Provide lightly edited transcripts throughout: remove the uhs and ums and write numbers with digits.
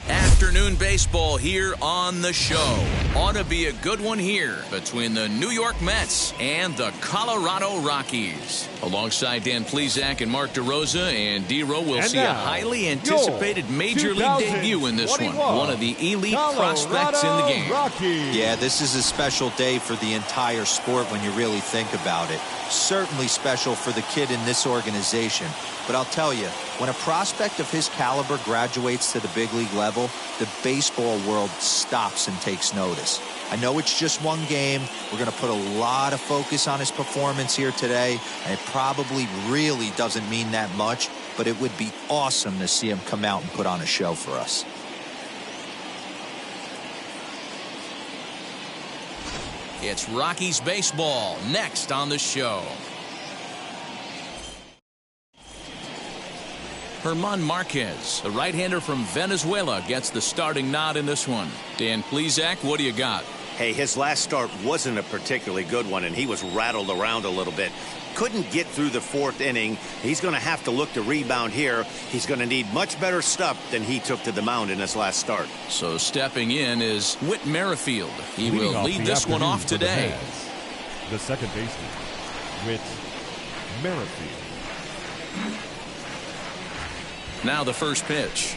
Afternoon baseball here on the show. Ought to be a good one here between the New York Mets and the Colorado Rockies. Alongside Dan Plesac and Mark DeRosa, and D-Row will see a highly anticipated Major League debut in this one. One of the elite prospects in the game. Rockies. Yeah, this is a special day for the entire sport when you really think about it. Certainly special for the kid in this organization. But I'll tell you, when a prospect of his caliber graduates to the big league level, the baseball world stops and takes notice. I know it's just one game. We're going to put a lot of focus on his performance here today, and it probably really doesn't mean that much, but it would be awesome to see him come out and put on a show for us. It's Rockies baseball next on the show. German Marquez, the right-hander from Venezuela, gets the starting nod in this one. Dan Plesac, what do you got? Hey, his last start wasn't a particularly good one, and he was rattled around a little bit. Couldn't get through the fourth inning. He's going to have to look to rebound here. He's going to need much better stuff than he took to the mound in his last start. So stepping in is Whit Merrifield. He will lead this one off today. The second baseman, Whit Merrifield. Now the first pitch.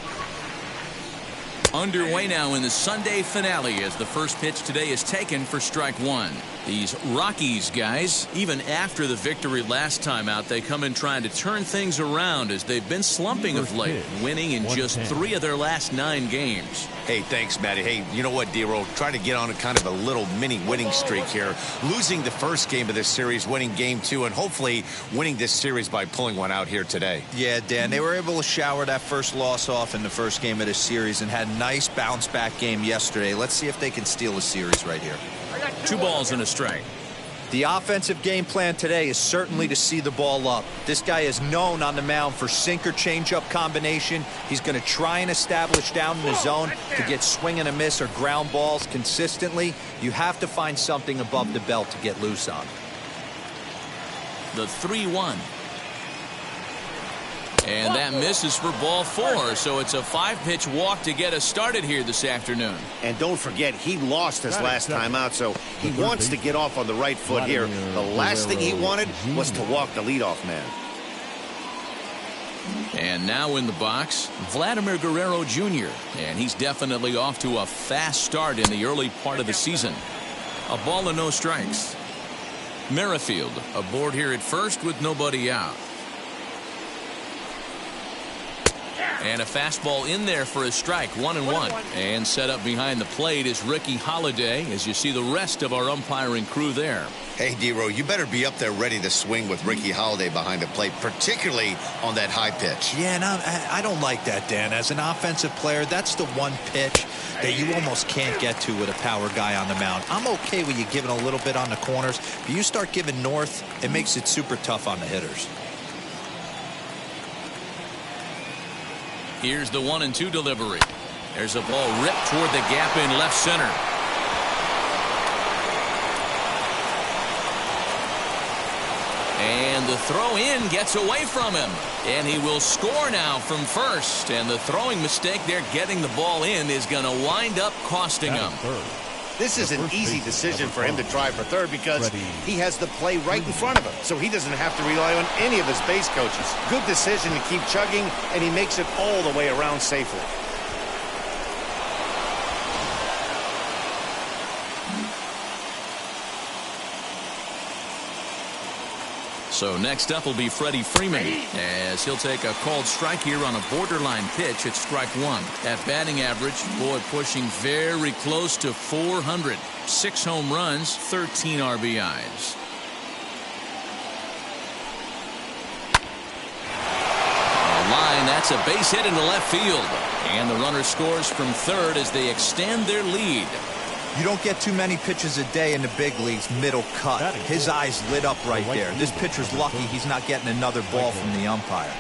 Underway now in the Sunday finale as the first pitch today is taken for strike one. These Rockies guys, even after the victory last time out, they come in trying to turn things around as they've been slumping of late, winning in just 3 of their last 9 games. Hey, thanks, Matty. Hey, you know what, D-Row? Trying to get on a kind of a little mini winning streak here. Losing the first game of this series, winning game 2, and hopefully winning this series by pulling one out here today. Yeah, Dan, they were able to shower that first loss off in the first game of this series and had a nice bounce-back game yesterday. Let's see if they can steal a series right here. 2 balls and a strike. The offensive game plan today is certainly to see the ball up. This guy is known on the mound for sinker changeup combination. He's going to try and establish down in the zone to get swing and a miss or ground balls consistently. You have to find something above the belt to get loose on. The 3-1. And that misses for ball 4, so it's a 5-pitch walk to get us started here this afternoon. And don't forget, he lost his last time out, so he wants to get off on the right foot here. The last thing he wanted was to walk the leadoff man. And now in the box, Vladimir Guerrero Jr. And he's definitely off to a fast start in the early part of the season. A ball and no strikes. Merrifield aboard here at first with nobody out. And a fastball in there for a strike, 1-1. And set up behind the plate is Ricky Holiday as you see the rest of our umpiring crew there. Hey, D-Row, you better be up there ready to swing with Ricky Holiday behind the plate, particularly on that high pitch. Yeah, and I don't like that, Dan. As an offensive player, that's the one pitch that you almost can't get to with a power guy on the mound. I'm okay with you giving a little bit on the corners, but you start giving north, it makes it super tough on the hitters. Here's the 1-2 delivery. There's a ball ripped toward the gap in left center. And the throw in gets away from him. And he will score now from first. And the throwing mistake there getting the ball in is going to wind up costing him. This is an easy decision for him to try for third because he has the play right in front of him, so he doesn't have to rely on any of his base coaches. Good decision to keep chugging, and he makes it all the way around safely. So next up will be Freddie Freeman, as he'll take a called strike here on a borderline pitch at strike one. At batting average, boy, pushing very close to 400. 6 home runs, 13 RBIs. Line, that's a base hit into left field. And the runner scores from third as they extend their lead. You don't get too many pitches a day in the big leagues middle cut. His eyes lit up right there. This pitcher's lucky he's not getting another ball from the umpire.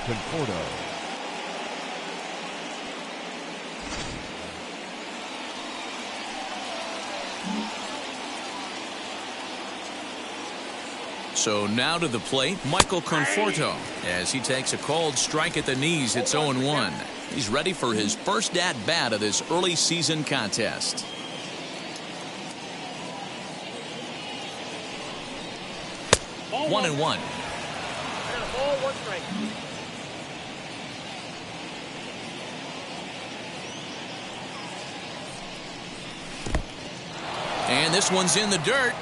So now to the plate, Michael Conforto, as he takes a called strike at the knees. It's 0-1. He's ready for his first at-bat of this early season contest. Ball 1-1. Ball, 1 strike. And this one's in the dirt.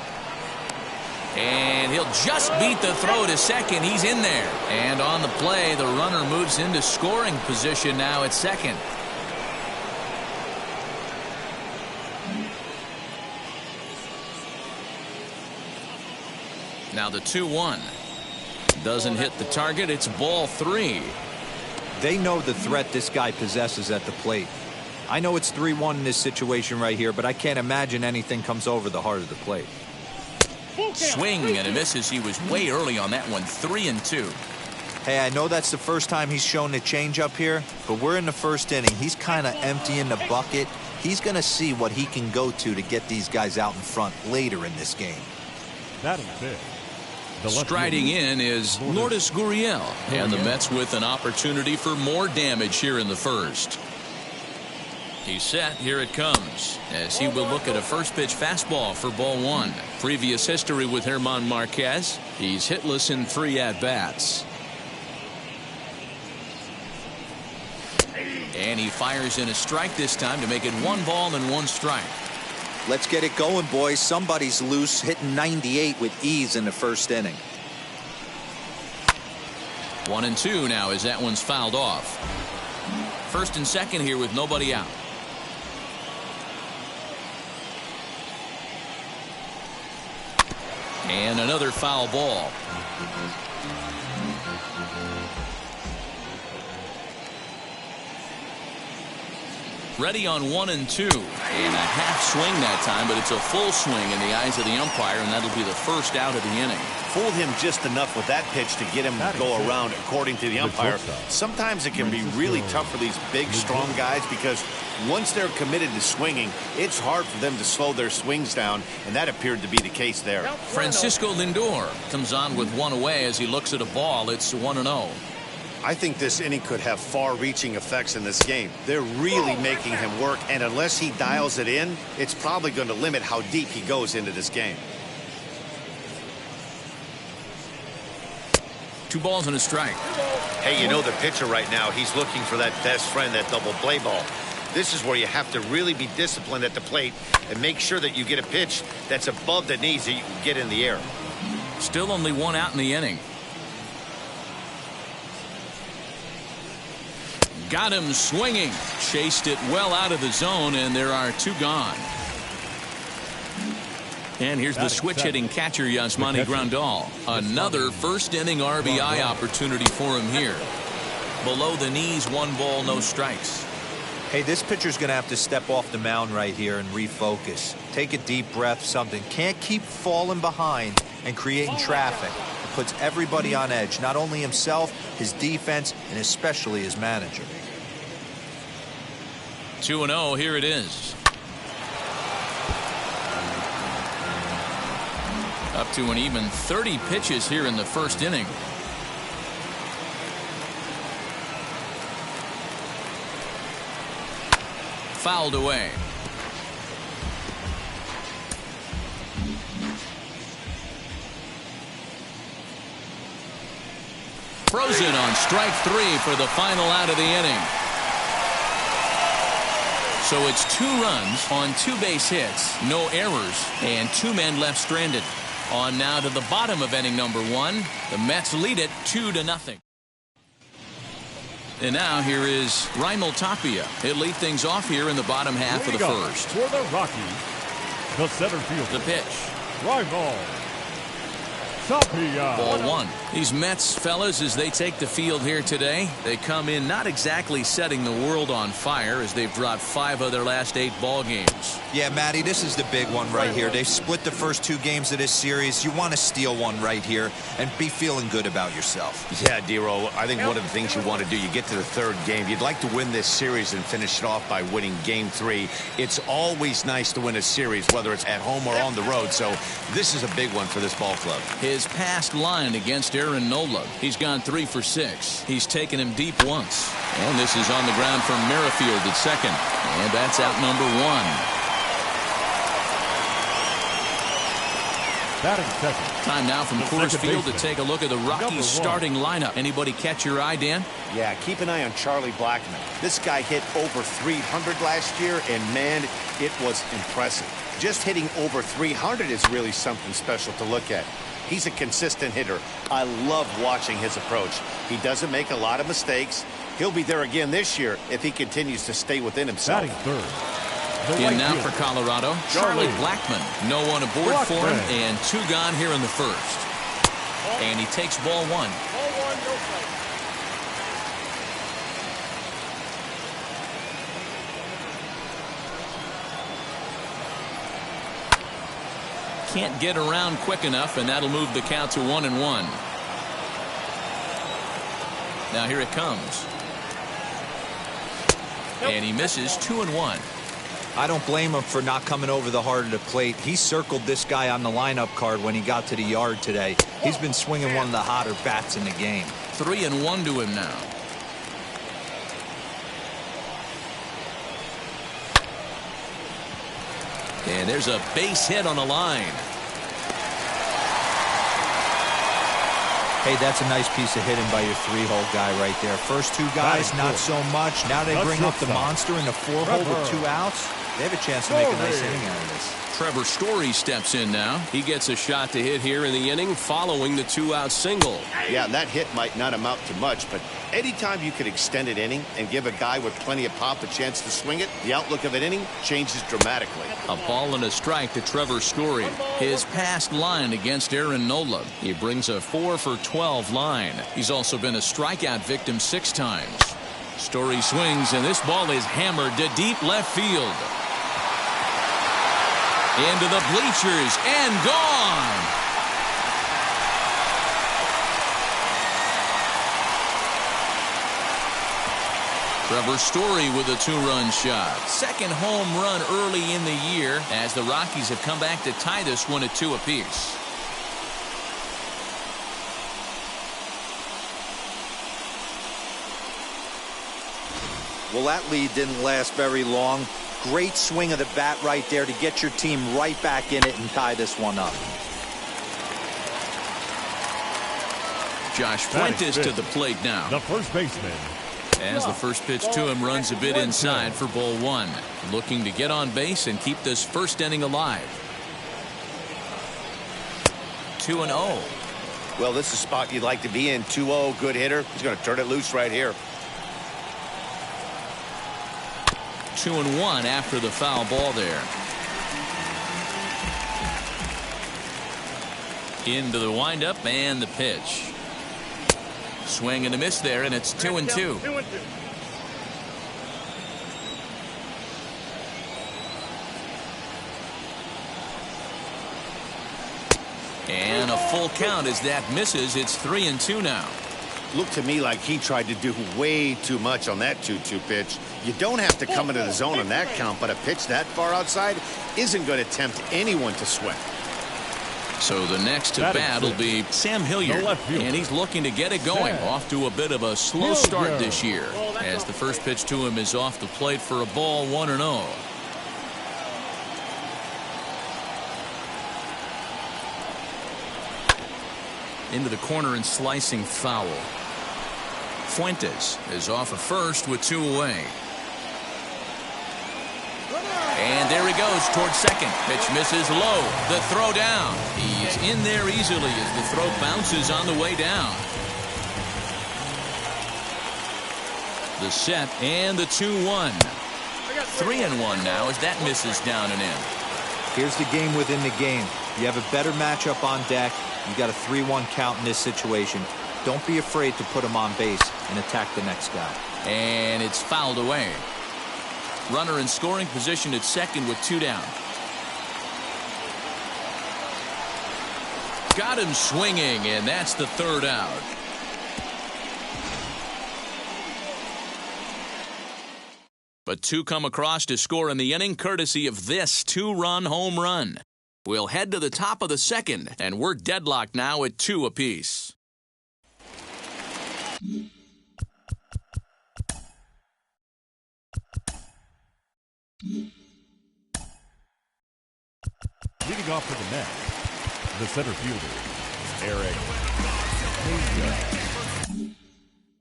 And he'll just beat the throw to second. He's in there. And on the play, the runner moves into scoring position now at second. Now the 2-1. Doesn't hit the target. It's ball 3. They know the threat this guy possesses at the plate. I know it's 3-1 in this situation right here, but I can't imagine anything comes over the heart of the plate. Swing and a misses. He was way early on that one. 3-2. Hey, I know that's the first time he's shown a changeup here, but we're in the first inning. He's kind of emptying the bucket. He's going to see what he can go to get these guys out in front later in this game. That is big. Striding in is Lourdes Gurriel, and the Mets with an opportunity for more damage here in the first. He's set. Here it comes, as he will look at a first pitch fastball for ball 1. Previous history with German Marquez. He's hitless in 3 at-bats. And he fires in a strike this time to make it 1 ball and 1 strike. Let's get it going, boys. Somebody's loose, hitting 98 with ease in the first inning. 1-2 now as that one's fouled off. First and second here with nobody out. And another foul ball. Ready on 1-2. And a half swing that time, but it's a full swing in the eyes of the umpire, and that'll be the first out of the inning. Fooled him just enough with that pitch to get him to go around, according to the umpire. Sometimes it can be really tough for these big, strong guys because once they're committed to swinging, it's hard for them to slow their swings down, and that appeared to be the case there. Francisco Lindor comes on with 1 away as he looks at a ball. It's 1-0. I think this inning could have far-reaching effects in this game. They're really making him work, and unless he dials it in, it's probably going to limit how deep he goes into this game. 2 balls and a strike. Hey, you know the pitcher right now, he's looking for that best friend, that double play ball. This is where you have to really be disciplined at the plate and make sure that you get a pitch that's above the knees that you can get in the air. Still only 1 out in the inning. Got him swinging. Chased it well out of the zone, and there are 2 gone. And here's the switch-hitting catcher, Yasmani Grandal. Another first-inning RBI opportunity for him here. Below the knees, 1 ball, no strikes. Hey, this pitcher's going to have to step off the mound right here and refocus. Take a deep breath, something. Can't keep falling behind and creating traffic. It puts everybody on edge, not only himself, his defense, and especially his manager. 2-0, here it is. Up to an even 30 pitches here in the first inning. Fouled away. Frozen on strike 3 for the final out of the inning. So it's 2 runs on 2 base hits, no errors, and 2 men left stranded. On now to the bottom of inning number 1. The Mets lead it 2-0. And now here is Raimel Tapia. He'll lead things off here in the bottom half of the first. For the Rockies, the center fielder. The pitch. Raimel Tapia. Ball 1. These Mets fellas, as they take the field here today, they come in not exactly setting the world on fire, as they've dropped 5 of their last 8 ball games. Yeah, Matty, this is the big one right here. They've split the first 2 games of this series. You want to steal one right here and be feeling good about yourself. Yeah, Dero, I think one of the things you want to do, you get to the 3rd game, you'd like to win this series and finish it off by winning game 3. It's always nice to win a series, whether it's at home or on the road, so this is a big one for this ball club. His past line against Aaron Nola. He's gone 3 for 6. He's taken him deep once. And this is on the ground from Merrifield at second. And that's out number 1. Batting second. Time now from Coors Field to take a look at the Rockies starting lineup. Anybody catch your eye, Dan? Yeah, keep an eye on Charlie Blackmon. This guy hit over 300 last year, and man, it was impressive. Just hitting over 300 is really something special to look at. He's a consistent hitter. I love watching his approach. He doesn't make a lot of mistakes. He'll be there again this year if he continues to stay within himself. Batting third. In now for Colorado, Charlie Blackmon. No one aboard for him, and 2 gone here in the first. And he takes ball 1. Ball 1, no strike. Can't get around quick enough, and that'll move the count to 1-1. Now here it comes. And he misses 2-1. I don't blame him for not coming over the heart of the plate. He circled this guy on the lineup card when he got to the yard today. He's been swinging one of the hotter bats in the game. 3-1 to him now. And there's a base hit on the line. Hey, that's a nice piece of hitting by your 3-hole guy right there. First 2 guys, not so much. Now they bring up the monster in the 4-hole with 2 outs. They have a chance to make a nice inning out of this. Trevor Story steps in now. He gets a shot to hit here in the inning following the 2-out single. Yeah, that hit might not amount to much, but anytime you could extend an inning and give a guy with plenty of pop a chance to swing it, the outlook of an inning changes dramatically. A ball and a strike to Trevor Story. His past line against Aaron Nola. He brings a 4 for 12 line. He's also been a strikeout victim 6 times. Story swings, and this ball is hammered to deep left field. Into the bleachers and gone. Trevor Story with a 2-run shot. Second home run early in the year as the Rockies have come back to tie this one at 2 apiece. Well, that lead didn't last very long. Great swing of the bat right there to get your team right back in it and tie this one up. Josh Fuentes to the plate now. The first baseman. As the first pitch to him runs a bit inside for ball 1. Looking to get on base and keep this first inning alive. 2-0. Well, this is a spot you'd like to be in. 2-0, good hitter. He's going to turn it loose right here. 2-1 after the foul ball there. Into the windup and the pitch. Swing and a miss there, and it's 2-2. 2-2. And a full count as that misses. It's 3-2 now. Looked to me like he tried to do way too much on that 2-2 pitch. You don't have to come into the zone on that count, but a pitch that far outside isn't going to tempt anyone to swing. So the next to bat will be Sam Hilliard, and he's looking to get it going. Off to a bit of a slow start this year, as the first pitch to him is off the plate for a ball, 1-0. Into the corner and slicing foul. Fuentes is off at first with 2 away. And there he goes towards second. Pitch misses low. The throw down. He's in there easily as the throw bounces on the way down. The set and the 2-1. 3-1 now as that misses down and in. Here's the game within the game. You have a better matchup on deck. You got a 3-1 count in this situation. Don't be afraid to put him on base and attack the next guy. And it's fouled away. Runner in scoring position at second with 2 down. Got him swinging, and that's the 3rd out. But 2 come across to score in the inning, courtesy of this 2-run home run. We'll head to the top of the 2nd, and we're deadlocked now at 2 apiece. Leading off for the Mets, the center fielder, Eric Pena.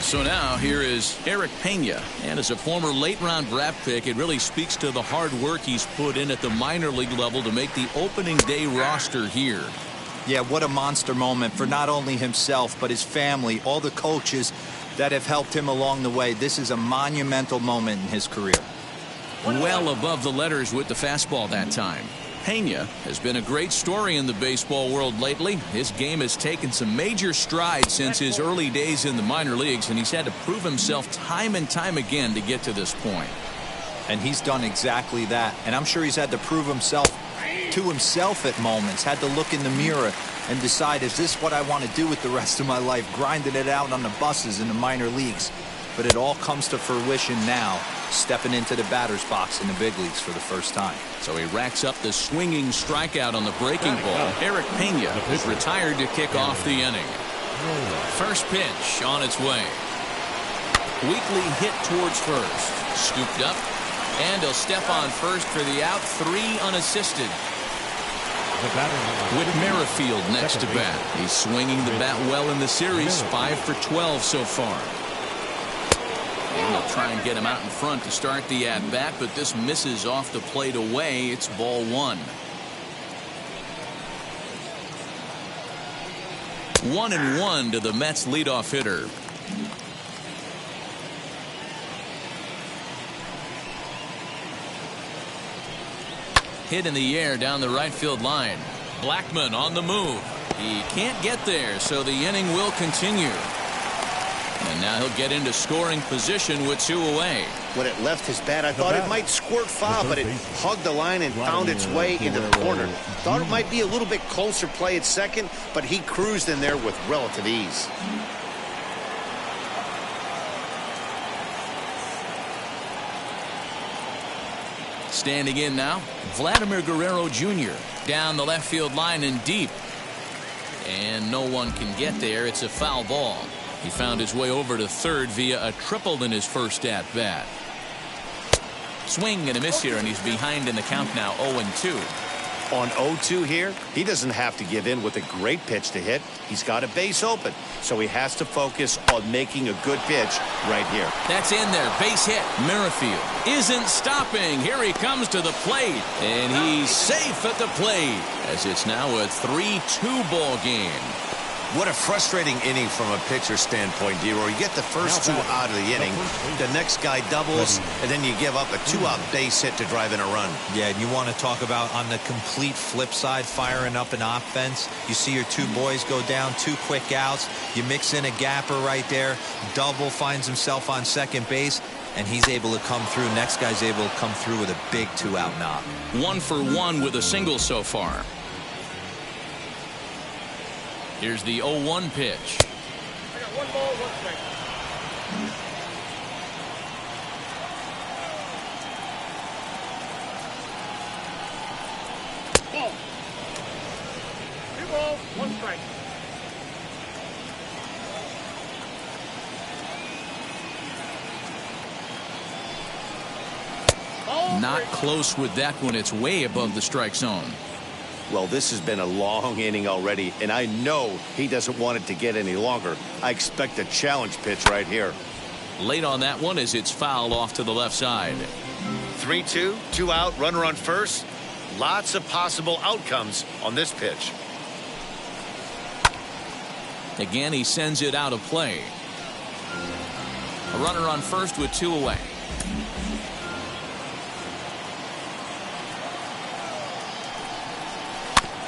So now here is Eric Pena, and as a former late-round draft pick, it really speaks to the hard work he's put in at the minor league level to make the opening day roster here. Yeah, what a monster moment for not only himself, but his family, all the coaches that have helped him along the way. This is a monumental moment in his career. Well above the letters with the fastball that time. Pena has been a great story in the baseball world lately. His game has taken some major strides since his early days in the minor leagues, and he's had to prove himself time and time again to get to this point. And he's done exactly that. And I'm sure he's had to prove himself to himself at moments, had to look in the mirror and decide, is this what I want to do with the rest of my life, grinding it out on the buses in the minor leagues. But it all comes to fruition now, stepping into the batter's box in the big leagues for the first time. So he racks up the swinging strikeout on the breaking ball. Eric Pena is retired to kick off the inning. First pitch on its way. Weakly hit towards first. Scooped up, and he'll step on first for the out. 3 unassisted. With Merrifield next to bat. He's swinging the bat well in the series. 5 for 12 so far. And they'll try and get him out in front to start the at-bat, but this misses off the plate away. It's ball 1. 1-1 to the Mets leadoff hitter. Hit in the air down the right field line. Blackmon on the move. He can't get there, so the inning will continue. And now he'll get into scoring position with 2 away. When it left his bat, I thought it might squirt foul, but it hugged the line and found its way into the corner. Thought it might be a little bit closer play at second, but he cruised in there with relative ease. Standing in now, Vladimir Guerrero Jr. down the left field line and deep. And no one can get there. It's a foul ball. He found his way over to third via a triple in his first at-bat. Swing and a miss here, and he's behind in the count now, 0-2. On 0-2 here, he doesn't have to give in with a great pitch to hit. He's got a base open, so he has to focus on making a good pitch right here. That's in there. Base hit. Merrifield isn't stopping. Here he comes to the plate, and he's safe at the plate as it's now a 3-2 ball game. What a frustrating inning from a pitcher standpoint, D-Roy. You get the first 2 out of the inning, the next guy doubles, and then you give up a 2-out base hit to drive in a run. Yeah, and you want to talk about on the complete flip side, firing up an offense. You see your 2 boys go down, 2 quick outs. You mix in a gapper right there. Double finds himself on second base, and he's able to come through. Next guy's able to come through with a big 2-out knock. 1 for 1 with a single so far. Here's the 0-1 pitch. I got 1 ball, 1 strike. Ball. 2 balls, 1 strike. Ball. Not close with that one. It's way above the strike zone. Well, this has been a long inning already, and I know he doesn't want it to get any longer. I expect a challenge pitch right here. Late on that one as it's fouled off to the left side. 3-2, 2 out, runner on first. Lots of possible outcomes on this pitch. Again, he sends it out of play. A runner on first with 2 away.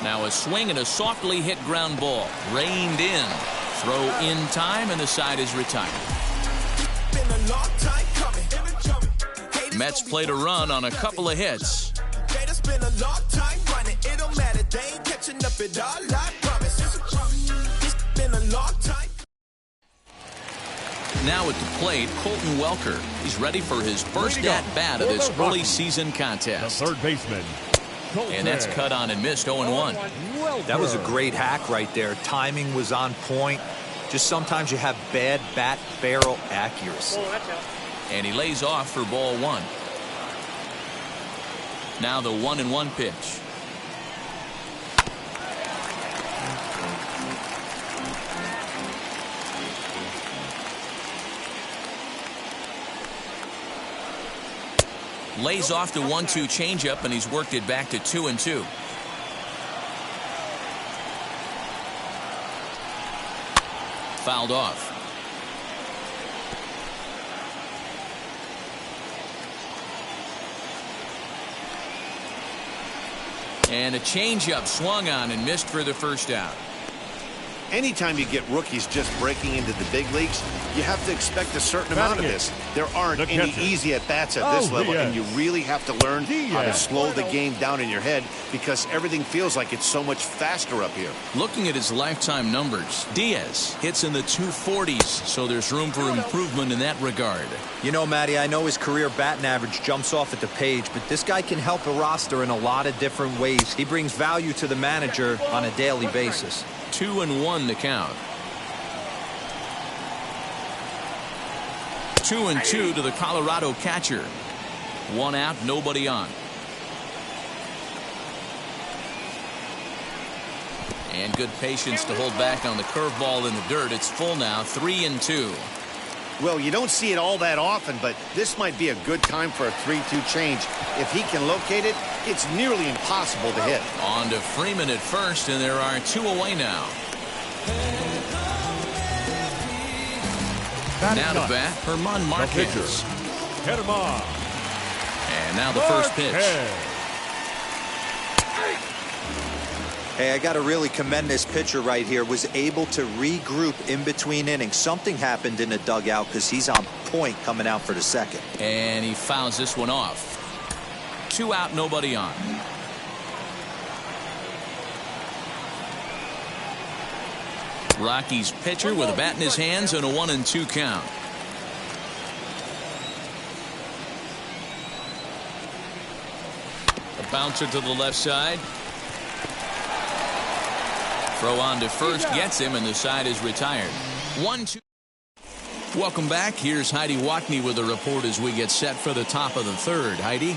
Now a swing and a softly hit ground ball. Reined in. Throw in time, and the side is retired. Mets played a run on a couple of hits. Now at the plate, Colton Welker. He's ready for his first at-bat of this early season contest. The third baseman. And that's cut on and missed 0-1. That was a great hack right there. Timing was on point. Just sometimes you have bad bat barrel accuracy. And he lays off for ball 1. Now the 1-1 pitch. Lays off the 1-2 changeup, and he's worked it back to 2-2. Fouled off. And a changeup swung on and missed for the first out. Anytime you get rookies just breaking into the big leagues, you have to expect a certain amount of this. There aren't any easy at-bats at this level, and you really have to learn how to slow the game down in your head because everything feels like it's so much faster up here. Looking at his lifetime numbers, Diaz hits in the 240s, so there's room for improvement in that regard. You know, Matty, I know his career batting average jumps off at the page, but this guy can help a roster in a lot of different ways. He brings value to the manager on a daily basis. 2-1 the count. 2-2 to the Colorado catcher. 1 out, nobody on. And good patience to hold back on the curveball in the dirt. It's full now, 3-2. Well, you don't see it all that often, but this might be a good time for a 3-2 change. If he can locate it, it's nearly impossible to hit. On to Freeman at first, and there are 2 away now. Now to bat, Herman Marquez. Herman. And now the first pitch. Hey, I got to really commend this pitcher right here. Was able to regroup in between innings. Something happened in the dugout because he's on point coming out for the second. And he fouls this one off. 2 out, nobody on. Rockies pitcher with a bat in his hands and a 1-2 count. A bouncer to the left side. Throw on to first gets him, and the side is retired. 1-2. Welcome back. Here's Heidi Watney with a report as we get set for the top of the third. Heidi?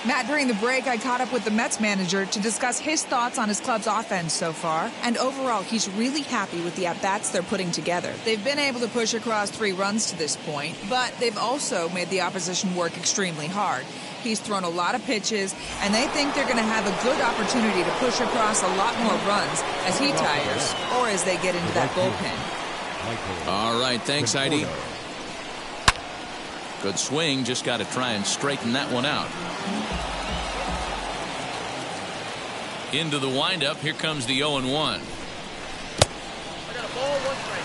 Matt, during the break, I caught up with the Mets manager to discuss his thoughts on his club's offense so far. And overall, he's really happy with the at-bats they're putting together. They've been able to push across 3 runs to this point, but they've also made the opposition work extremely hard. He's thrown a lot of pitches, and they think they're going to have a good opportunity to push across a lot more runs as he tires or as they get into that bullpen. All right, thanks, Heidi. Good swing, just got to try and straighten that one out. Into the windup, here comes the 0-1. I got a ball, 1 strike.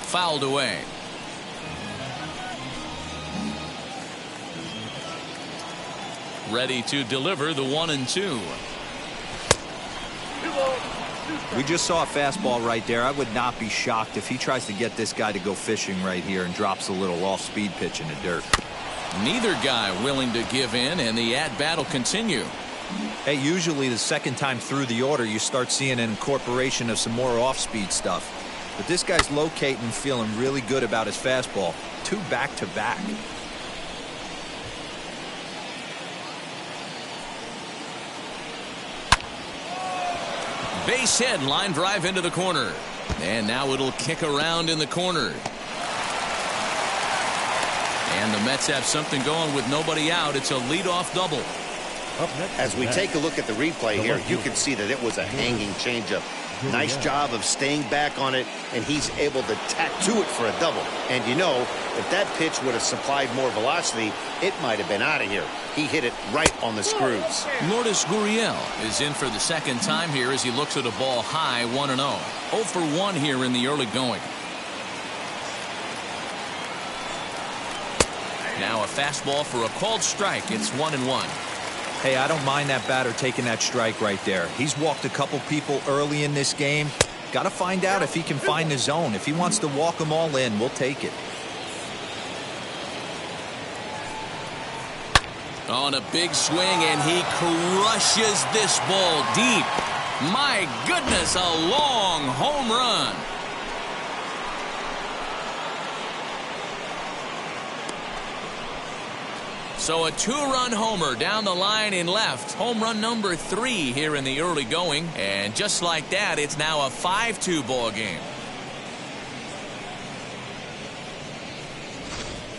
Fouled away. Ready to deliver the 1-2. We just saw a fastball right there. I would not be shocked if he tries to get this guy to go fishing right here and drops a little off-speed pitch in the dirt. Neither guy willing to give in, and the at-bat will continue. Hey, usually the second time through the order, you start seeing an incorporation of some more off-speed stuff. But this guy's locating, feeling really good about his fastball. 2 back-to-back. Base hit, line drive into the corner. And now it'll kick around in the corner. And the Mets have something going with nobody out. It's a leadoff double. As we take a look at the replay here, you can see that it was a hanging changeup. Nice job of staying back on it, and he's able to tack to it for a double. And you know, if that pitch would have supplied more velocity, it might have been out of here. He hit it right on the screws. Lourdes Gurriel is in for the second time here as he looks at a ball high, 1-0. 0 for 1 here in the early going. Now a fastball for a called strike. It's 1-1. Hey, I don't mind that batter taking that strike right there. He's walked a couple people early in this game. Got to find out if he can find the zone. If he wants to walk them all in, we'll take it. On a big swing, and he crushes this ball deep. My goodness, a long home run. So a 2-run homer down the line in left. Home run number 3 here in the early going. And just like that, it's now a 5-2 ball game.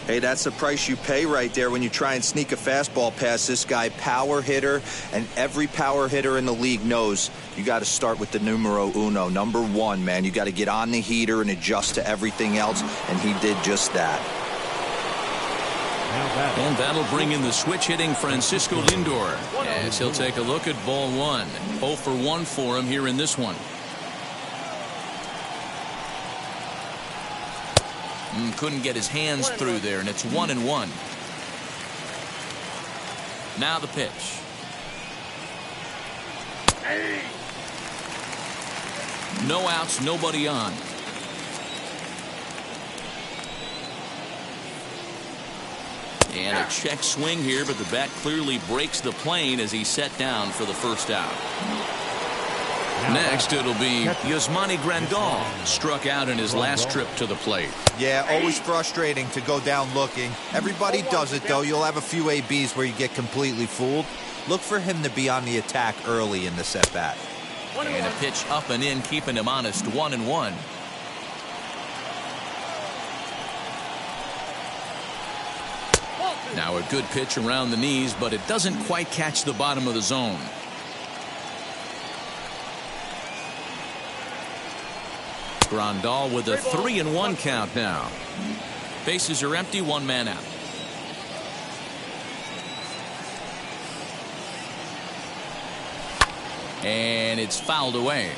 Hey, that's the price you pay right there when you try and sneak a fastball past this guy. Power hitter, and every power hitter in the league knows you got to start with the numero uno, number 1, man. You got to get on the heater and adjust to everything else, and he did just that. And that'll bring in the switch-hitting Francisco Lindor as he'll take a look at ball 1. 0 for 1 for him here in this one. Couldn't get his hands through there, and it's 1-1. Now the pitch. No outs, nobody on. And a check swing here, but the bat clearly breaks the plane as he's set down for the first out. Next, it'll be Yasmani Grandal, struck out in his last trip to the plate. Yeah, always frustrating to go down looking. Everybody does it, though. You'll have a few ABs where you get completely fooled. Look for him to be on the attack early in this at-bat. And a pitch up and in, keeping him honest, 1-1. Now a good pitch around the knees, but it doesn't quite catch the bottom of the zone. Grandal with a 3-1 count now. Bases are empty, 1 man out. And it's fouled away.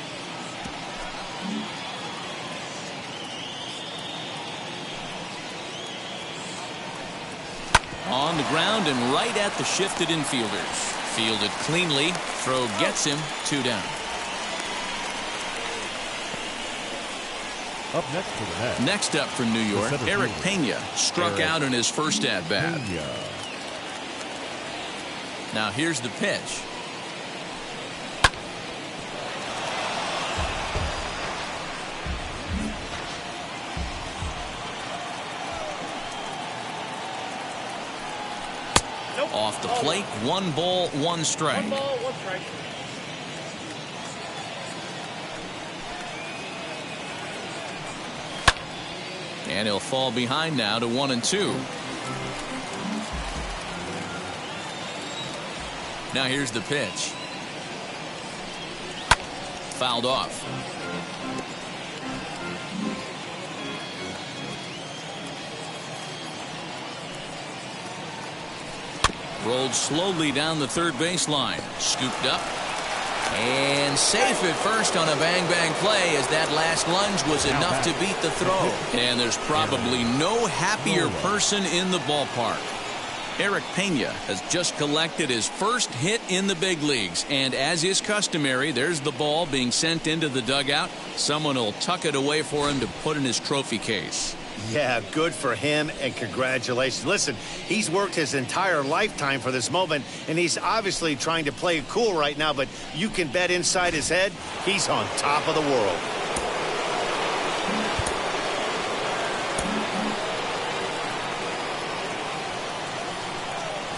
On the ground and right at the shifted infielders. Fielded cleanly. Throw gets him. 2 down. Up next to the net. Next up for New York, Eric Pena struck out in his first at-bat. Now here's the pitch. Off the plate, 1 ball, 1 strike. 1 ball, 1 strike. And he'll fall behind now to 1-2. Now here's the pitch. Fouled off. Rolled slowly down the third baseline. Scooped up. And safe at first on a bang-bang play as that last lunge was enough to beat the throw. And there's probably no happier person in the ballpark. Eric Pena has just collected his first hit in the big leagues. And as is customary, there's the ball being sent into the dugout. Someone will tuck it away for him to put in his trophy case. Yeah, good for him, and congratulations. Listen, he's worked his entire lifetime for this moment, and he's obviously trying to play it cool right now, but you can bet inside his head, he's on top of the world.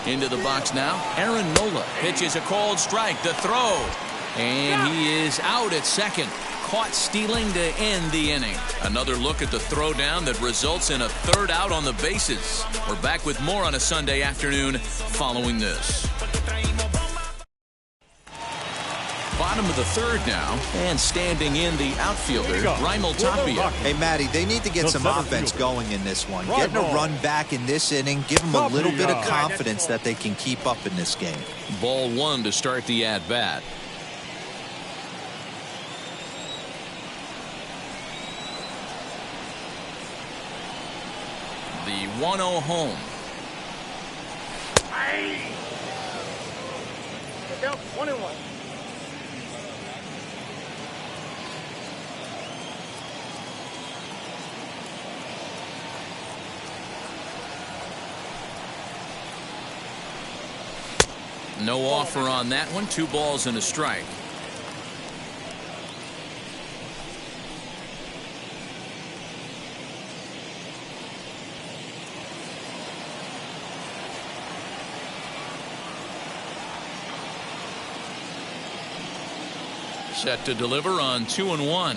Into the box now. Aaron Nola pitches a called strike. The throw. And he is out at second. Caught stealing to end the inning. Another look at the throwdown that results in a third out on the bases. We're back with more on a Sunday afternoon following this. Bottom of the third now, and standing in the outfielder, Raimel Tapia. Hey, Matty, they need to get some offense going in this one. Getting a run back in this inning, give them a little bit of confidence that they can keep up in this game. Ball one to start the at-bat. The 1-0 home. Down 1-1. No offer on that one. 2 balls and a strike. Set to deliver on 2-1.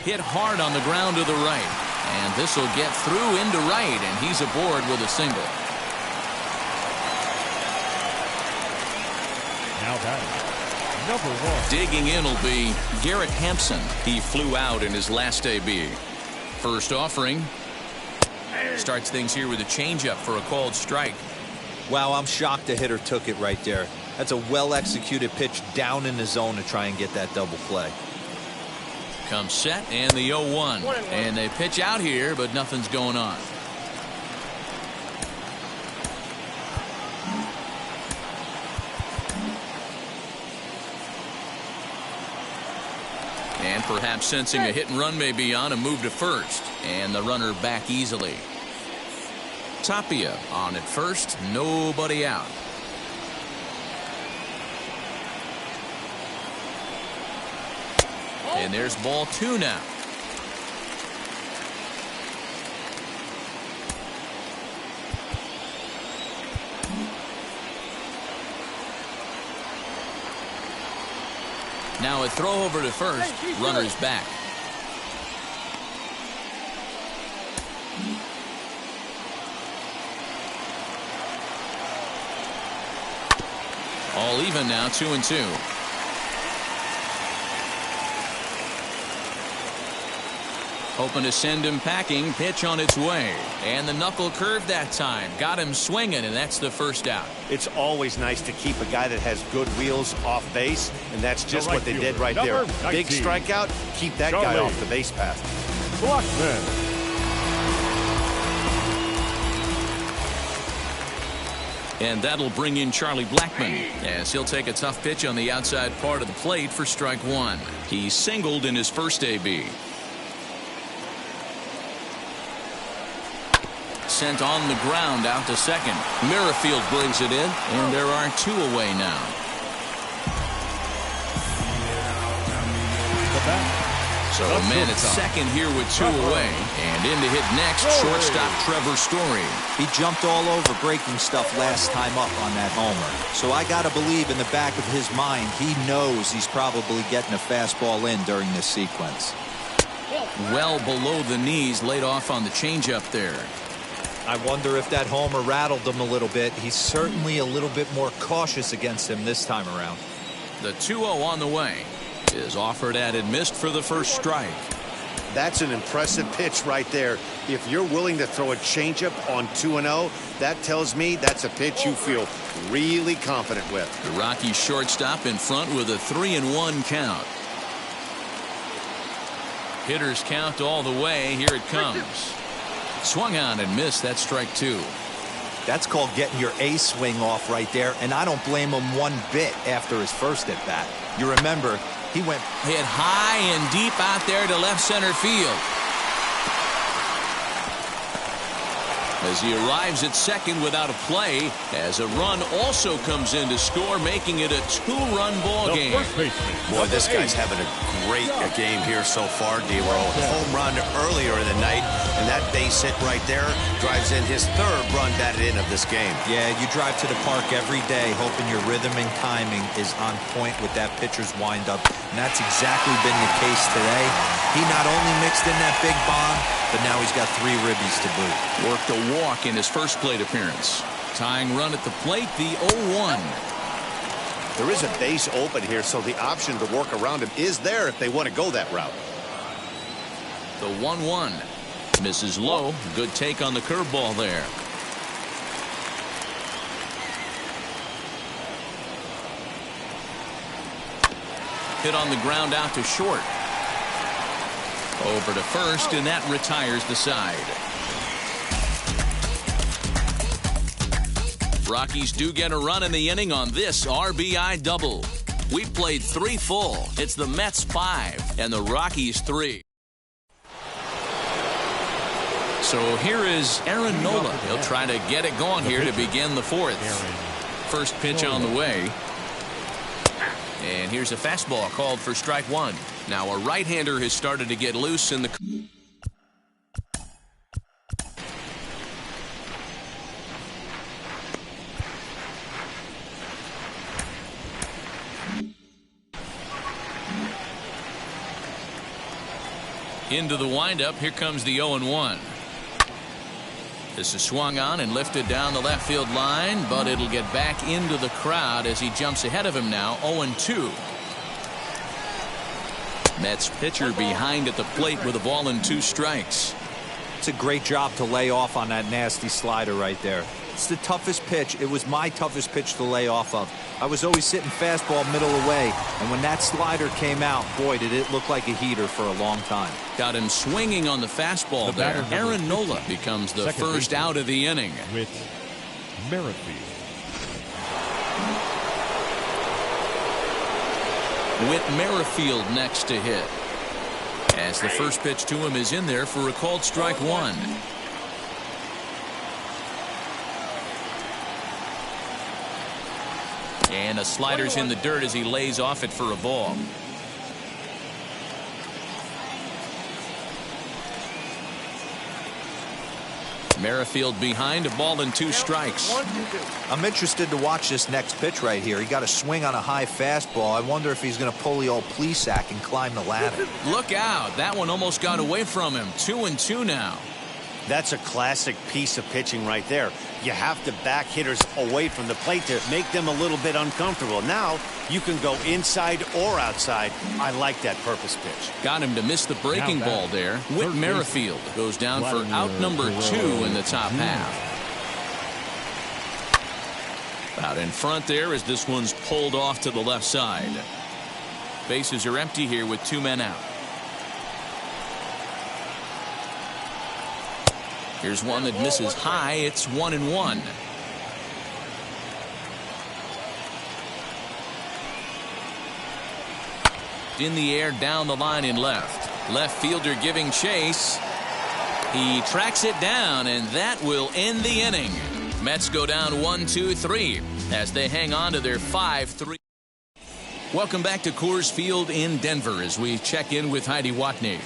Hit hard on the ground to the right. And this will get through into right, and he's aboard with a single. Now batting, number 1. Digging in will be Garrett Hampson. He flew out in his last AB. First offering. Starts things here with a changeup for a called strike. Wow, I'm shocked the hitter took it right there. That's a well-executed pitch down in the zone to try and get that double play. Comes set and the 0-1. And they pitch out here, but nothing's going on. And perhaps sensing a hit and run may be on, a move to first. And the runner back easily. Tapia on at first, nobody out. And there's ball 2 now. Now a throw over to first. Runner's back. All even now, 2-2. Hoping to send him packing. Pitch on its way. And the knuckle curve that time. Got him swinging, and that's the first out. It's always nice to keep a guy that has good wheels off base, and that's just what they did right there. Big strikeout. Keep that guy off the base path. Blackmon. And that'll bring in Charlie Blackmon, as he'll take a tough pitch on the outside part of the plate for strike 1. He singled in his first AB. Sent on the ground out to second. Merrifield brings it in, and there are 2 away now. So a man at second here with 2 away. And in to hit next, shortstop Trevor Story. He jumped all over breaking stuff last time up on that homer. So I got to believe in the back of his mind, he knows he's probably getting a fastball in during this sequence. Well below the knees, laid off on the changeup there. I wonder if that homer rattled him a little bit. He's certainly a little bit more cautious against him this time around. The 2-0 on the way is offered at and missed for the first strike. That's an impressive pitch right there. If you're willing to throw a changeup on 2-0, that tells me that's a pitch you feel really confident with. The Rockies shortstop in front with a 3-1 count. Hitters count all the way. Here it comes. Swung on and missed. That's strike 2. That's called getting your A swing off right there, and I don't blame him one bit after his first at bat. You remember, he went hit high and deep out there to left center field. as he arrives at second without a play, as a run also comes in to score, making it a 2-run ball game. Boy, this guy's having a great game here so far, D-Roll. Home run earlier in the night, and that base hit right there drives in his 3rd run batted in of this game. Yeah, you drive to the park every day hoping your rhythm and timing is on point with that pitcher's windup, and that's exactly been the case today. He not only mixed in that big bomb, but now he's got 3 ribbies to boot. Worked a walk in his first plate appearance. Tying run at the plate, the 0-1. There is a base open here, so the option to work around him is there if they want to go that route. The 1-1. Misses low. Good take on the curveball there. Hit on the ground out to short. Over to first, and that retires the side. Rockies do get a run in the inning on this RBI double. We've played 3 full. It's the Mets 5 and the Rockies 3. So here is Aaron Nola. He'll try to get it going here to begin the 4th. First pitch on the way. And here's a fastball called for strike 1. Now a right-hander has started to get loose in the... Into the windup. Here comes the 0-1. This is swung on and lifted down the left field line, but it'll get back into the crowd as he jumps ahead of him now. 0-2. Mets pitcher behind at the plate with a ball and 2 strikes. It's a great job to lay off on that nasty slider right there. It's the toughest pitch. It was my toughest pitch to lay off of. I was always sitting fastball middle away, and when that slider came out, boy, did it look like a heater for a long time. Got him swinging on the fastball there. Aaron Nola becomes the first out of the inning. With Merrifield. Whit Merrifield next to hit, as the first pitch to him is in there for a called strike 1. And a slider's in the dirt as he lays off it for a ball. Merrifield behind, a ball and 2 strikes. I'm interested to watch this next pitch right here. He got a swing on a high fastball. I wonder if he's going to pull the old Plesac and climb the ladder. Look out. That one almost got away from him. 2-2 now. That's a classic piece of pitching right there. You have to back hitters away from the plate to make them a little bit uncomfortable. Now you can go inside or outside. I like that purpose pitch. Got him to miss the breaking ball there. Whit Merrifield goes down for out number 2 in the top half. Out in front there as this one's pulled off to the left side. Bases are empty here with 2 men out. Here's one that misses high. It's 1-1. In the air down the line in left. Left fielder giving chase. He tracks it down, and that will end the inning. Mets go down 1-2-3 as they hang on to their 5-3. Welcome back to Coors Field in Denver as we check in with Heidi Watney.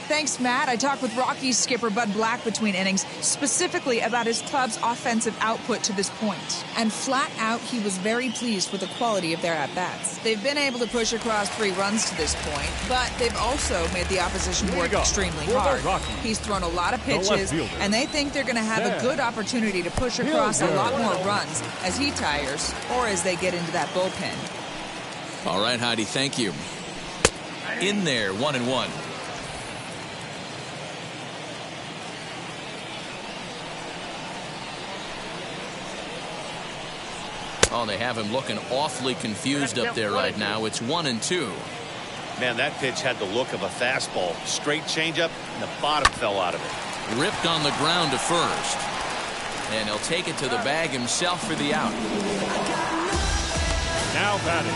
Thanks, Matt. I talked with Rockies skipper Bud Black between innings, specifically about his club's offensive output to this point. And flat out, he was very pleased with the quality of their at-bats. They've been able to push across 3 runs to this point, but they've also made the opposition work extremely hard. He's thrown a lot of pitches, and they think they're going to have a good opportunity to push across a lot more runs as he tires or as they get into that bullpen. All right, Heidi, thank you. In there, 1-1. Oh, they have him looking awfully confused up there right now. It's 1-2. Man, that pitch had the look of a fastball. Straight changeup, and the bottom fell out of it. Ripped on the ground to first. And he'll take it to the bag himself for the out. Now batting,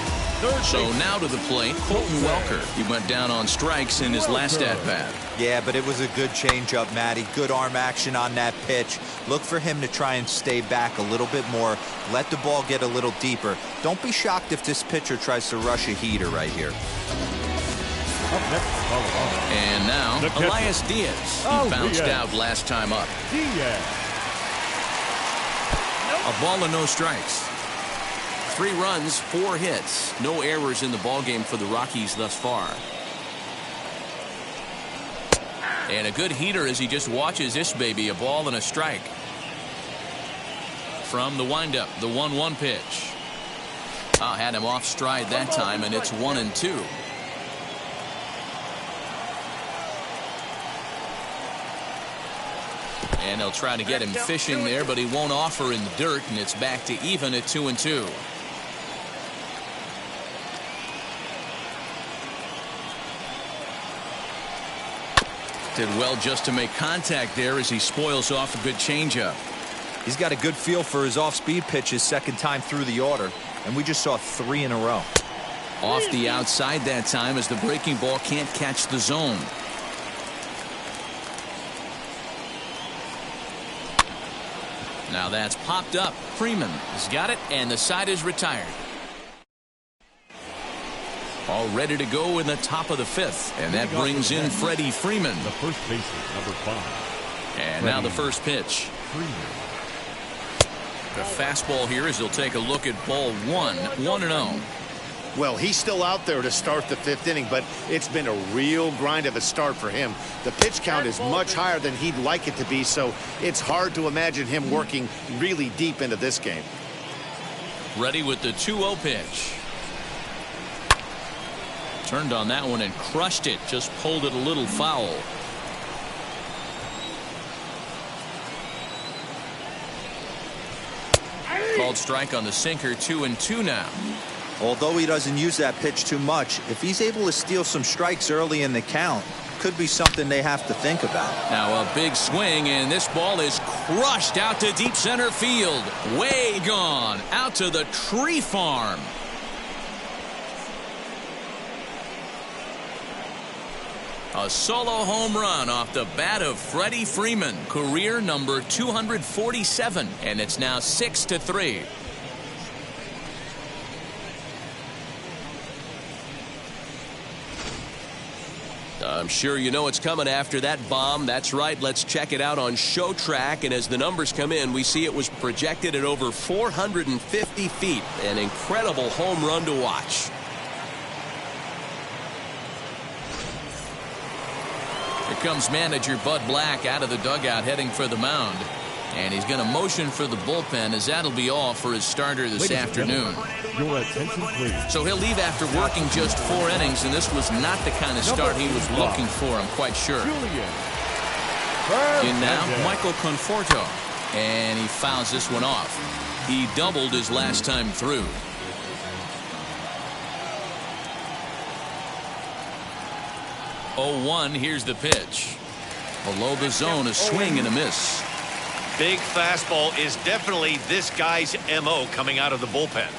So now to the plate, Colton Welker. He went down on strikes in his last at-bat. Yeah, but it was a good changeup, Matty. Good arm action on that pitch. Look for him to try and stay back a little bit more. Let the ball get a little deeper. Don't be shocked if this pitcher tries to rush a heater right here. And now, Elias Diaz. He bounced out last time up. A ball and no strikes. 3 runs, 4 hits. No errors in the ballgame for the Rockies thus far. And a good heater as he just watches this baby. A ball and a strike. From the windup, the 1-1 pitch. Had him off stride that time, and it's 1-2. And they'll try to get him fishing there, but he won't offer in the dirt, and it's back to even at 2-2. Did well just to make contact there as he spoils off a good changeup. He's got a good feel for his off-speed pitches second time through the order, and we just saw 3 in a row. Off the outside that time as the breaking ball can't catch the zone. Now that's popped up. Freeman has got it, and the side is retired. All ready to go in the top of the 5th, and that brings in Freddie Freeman. The first baseman, number 5. And now the first pitch. The fastball here as he'll take a look at ball 1, 1-0. Well, he's still out there to start the 5th inning, but it's been a real grind of a start for him. The pitch count is much higher than he'd like it to be, so it's hard to imagine him working really deep into this game. Ready with the 2-0 pitch. Turned on that one and crushed it. Just pulled it a little foul. Called strike on the sinker. 2-2 now. Although he doesn't use that pitch too much, if he's able to steal some strikes early in the count, could be something they have to think about. Now a big swing, and this ball is crushed out to deep center field. Way gone. Out to the tree farm. A solo home run off the bat of Freddie Freeman. Career number 247, and it's now 6-3. I'm sure you know it's coming after that bomb. That's right. Let's check it out on Show Track. And as the numbers come in, we see it was projected at over 450 feet. An incredible home run to watch. Here comes manager Bud Black out of the dugout heading for the mound. And he's going to motion for the bullpen as that'll be all for his starter this afternoon. Your attention, please. So he'll leave after working just 4 innings, and this was not the kind of start he was looking for, I'm quite sure. In now, Michael Conforto. And he fouls this one off. He doubled his last time through. Oh, 1, here's the pitch. Below the zone, a swing and a miss. Big fastball is definitely this guy's MO coming out of the bullpen.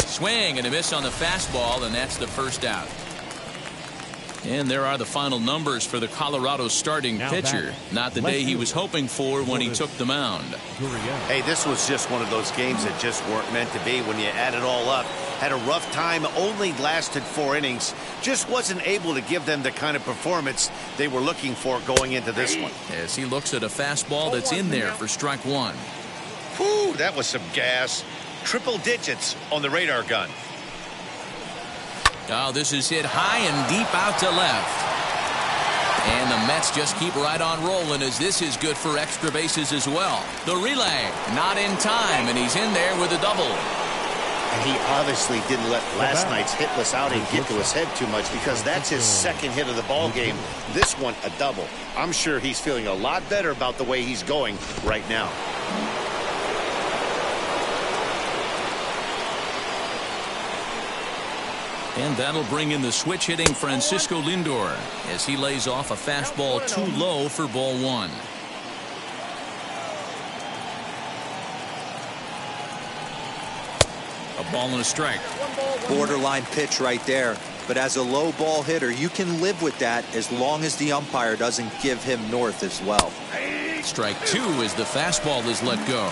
Swing and a miss on the fastball, and that's the first out. And there are the final numbers for the Colorado starting pitcher. Not the day he was hoping for when he took the mound. Hey, this was just one of those games that just weren't meant to be when you add it all up. Had a rough time, only lasted 4 innings. Just wasn't able to give them the kind of performance they were looking for going into this one. As he looks at a fastball that's in there for strike 1. Whew, that was some gas. Triple digits on the radar gun. Oh, this is hit high and deep out to left. And the Mets just keep right on rolling as this is good for extra bases as well. The relay, not in time, and he's in there with a double. And he obviously didn't let last night's hitless outing get to his head too much because that's his second hit of the ball game. This one, a double. I'm sure he's feeling a lot better about the way he's going right now. And that'll bring in the switch hitting Francisco Lindor as he lays off a fastball too low for ball 1. A ball and a strike. Borderline pitch right there. But as a low ball hitter, you can live with that as long as the umpire doesn't give him north as well. Strike two as the fastball is let go.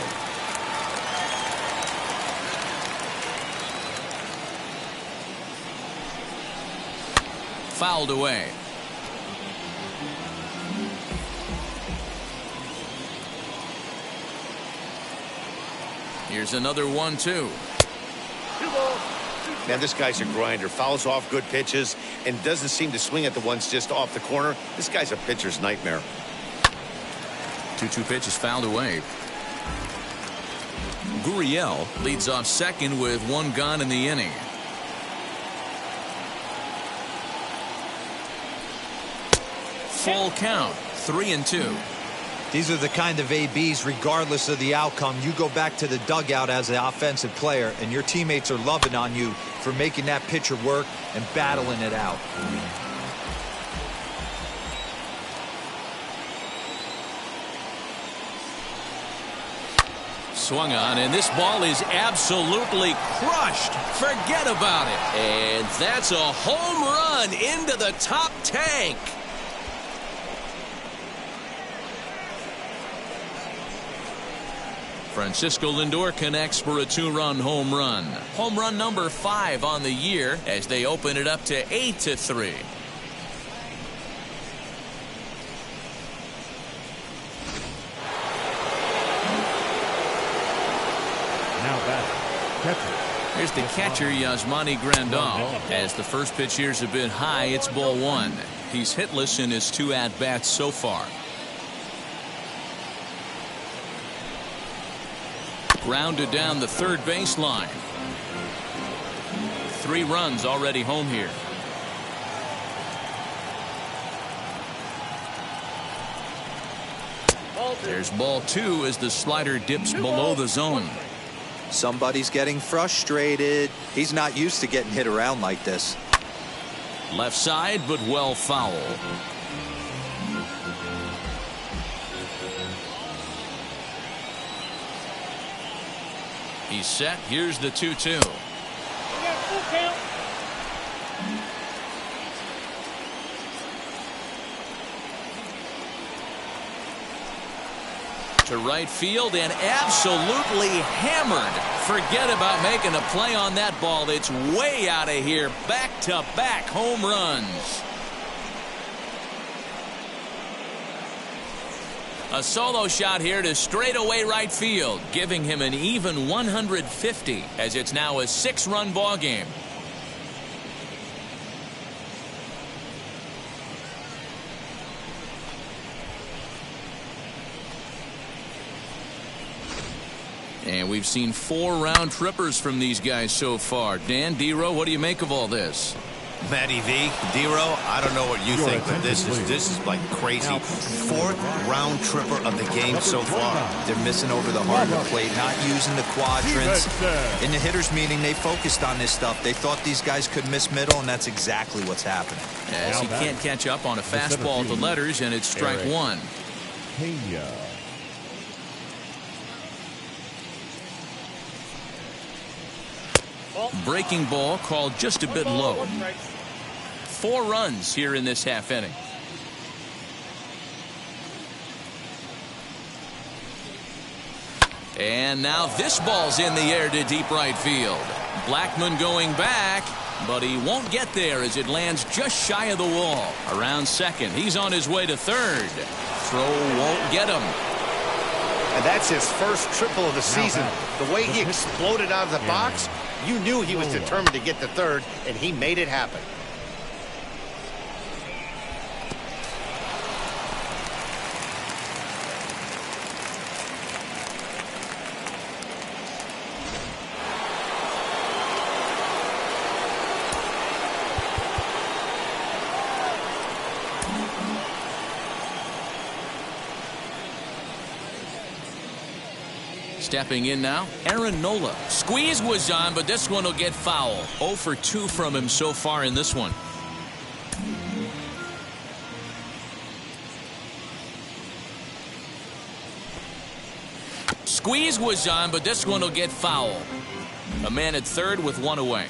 Fouled away. Here's another 1-2. Man, this guy's a grinder. Fouls off good pitches and doesn't seem to swing at the ones just off the corner. This guy's a pitcher's nightmare. 2-2 pitch is fouled away. Gurriel leads off second with one gone in the inning. Full count, 3-2. These are the kind of ABs, regardless of the outcome, you go back to the dugout as an offensive player, and your teammates are loving on you for making that pitcher work and battling it out. Swung on, and this ball is absolutely crushed. Forget about it. And that's a home run into the top tank. Francisco Lindor connects for a two-run home run. Home run number 5 on the year as they open it up to 8-3. Now batting, catcher. Here's the catcher, Yasmani Grandal. As the first pitch here's a bit high, it's ball 1. He's hitless in his 2 at-bats so far. Grounded down the third baseline. 3 runs already home here. There's ball 2 as the slider dips below the zone. Somebody's getting frustrated. He's not used to getting hit around like this. Left side, but well foul. He's set. Here's the 2-2. To right field and absolutely hammered. Forget about making a play on that ball. It's way out of here. Back-to-back home runs. A solo shot here to straightaway right field, giving him an even 150 as it's now a 6-run ball game. And we've seen 4 round trippers from these guys so far. Dan, D-Row, what do you make of all this? Matty V, D-Row, I don't know what you think, but this is like crazy. 4th round tripper of the game so far. They're missing over the heart of the plate, not using the quadrants. In the hitters meeting, they focused on this stuff. They thought these guys could miss middle, and that's exactly what's happening. As he can't catch up on a fastball at the letters, and it's strike 1. Pena. Breaking ball called just a bit low. 4 runs here in this half inning. And now this ball's in the air to deep right field. Blackmon going back, but he won't get there as it lands just shy of the wall. Around second, he's on his way to third. Throw won't get him. And that's his first triple of the season. The way he exploded out of the box, you knew he was determined to get to third, and he made it happen. Stepping in now, Aaron Nola. Squeeze was on, but this one will get foul. 0 for 2 from him so far in this one. squeeze was on, but this one will get foul. A man at third with one away.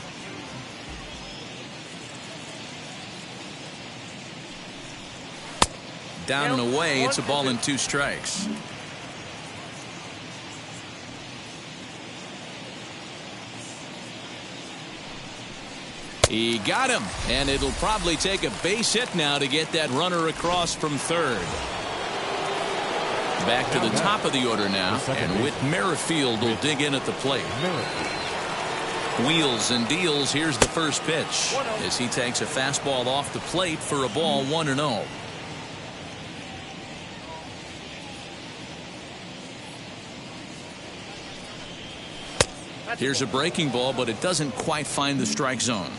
Down and away, it's a ball and 2 strikes. He got him, and it'll probably take a base hit now to get that runner across from third. Back to the top of the order now, and Whit Merrifield will dig in at the plate. Wheels and deals. Here's the first pitch as he takes a fastball off the plate for a ball 1-0. Here's a breaking ball, but it doesn't quite find the strike zone.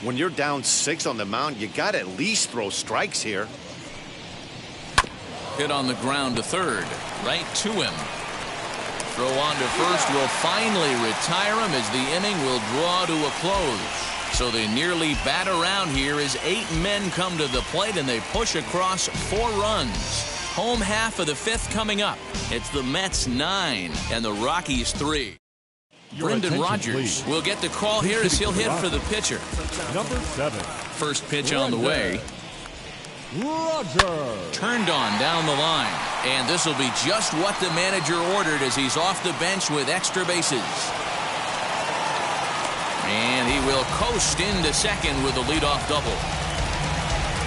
When you're down 6 on the mound, you got to at least throw strikes here. Hit on the ground to third. Right to him. Throw on to first will finally retire him as the inning will draw to a close. So they nearly bat around here as 8 men come to the plate and they push across 4 runs. Home half of the 5th coming up. It's the Mets 9 and the Rockies 3. Brendan Rodgers will get the call here as he'll hit for the pitcher. Number 7. First pitch on the way. Rodgers. Turned on down the line. And this will be just what the manager ordered as he's off the bench with extra bases. And he will coast into second with a leadoff double.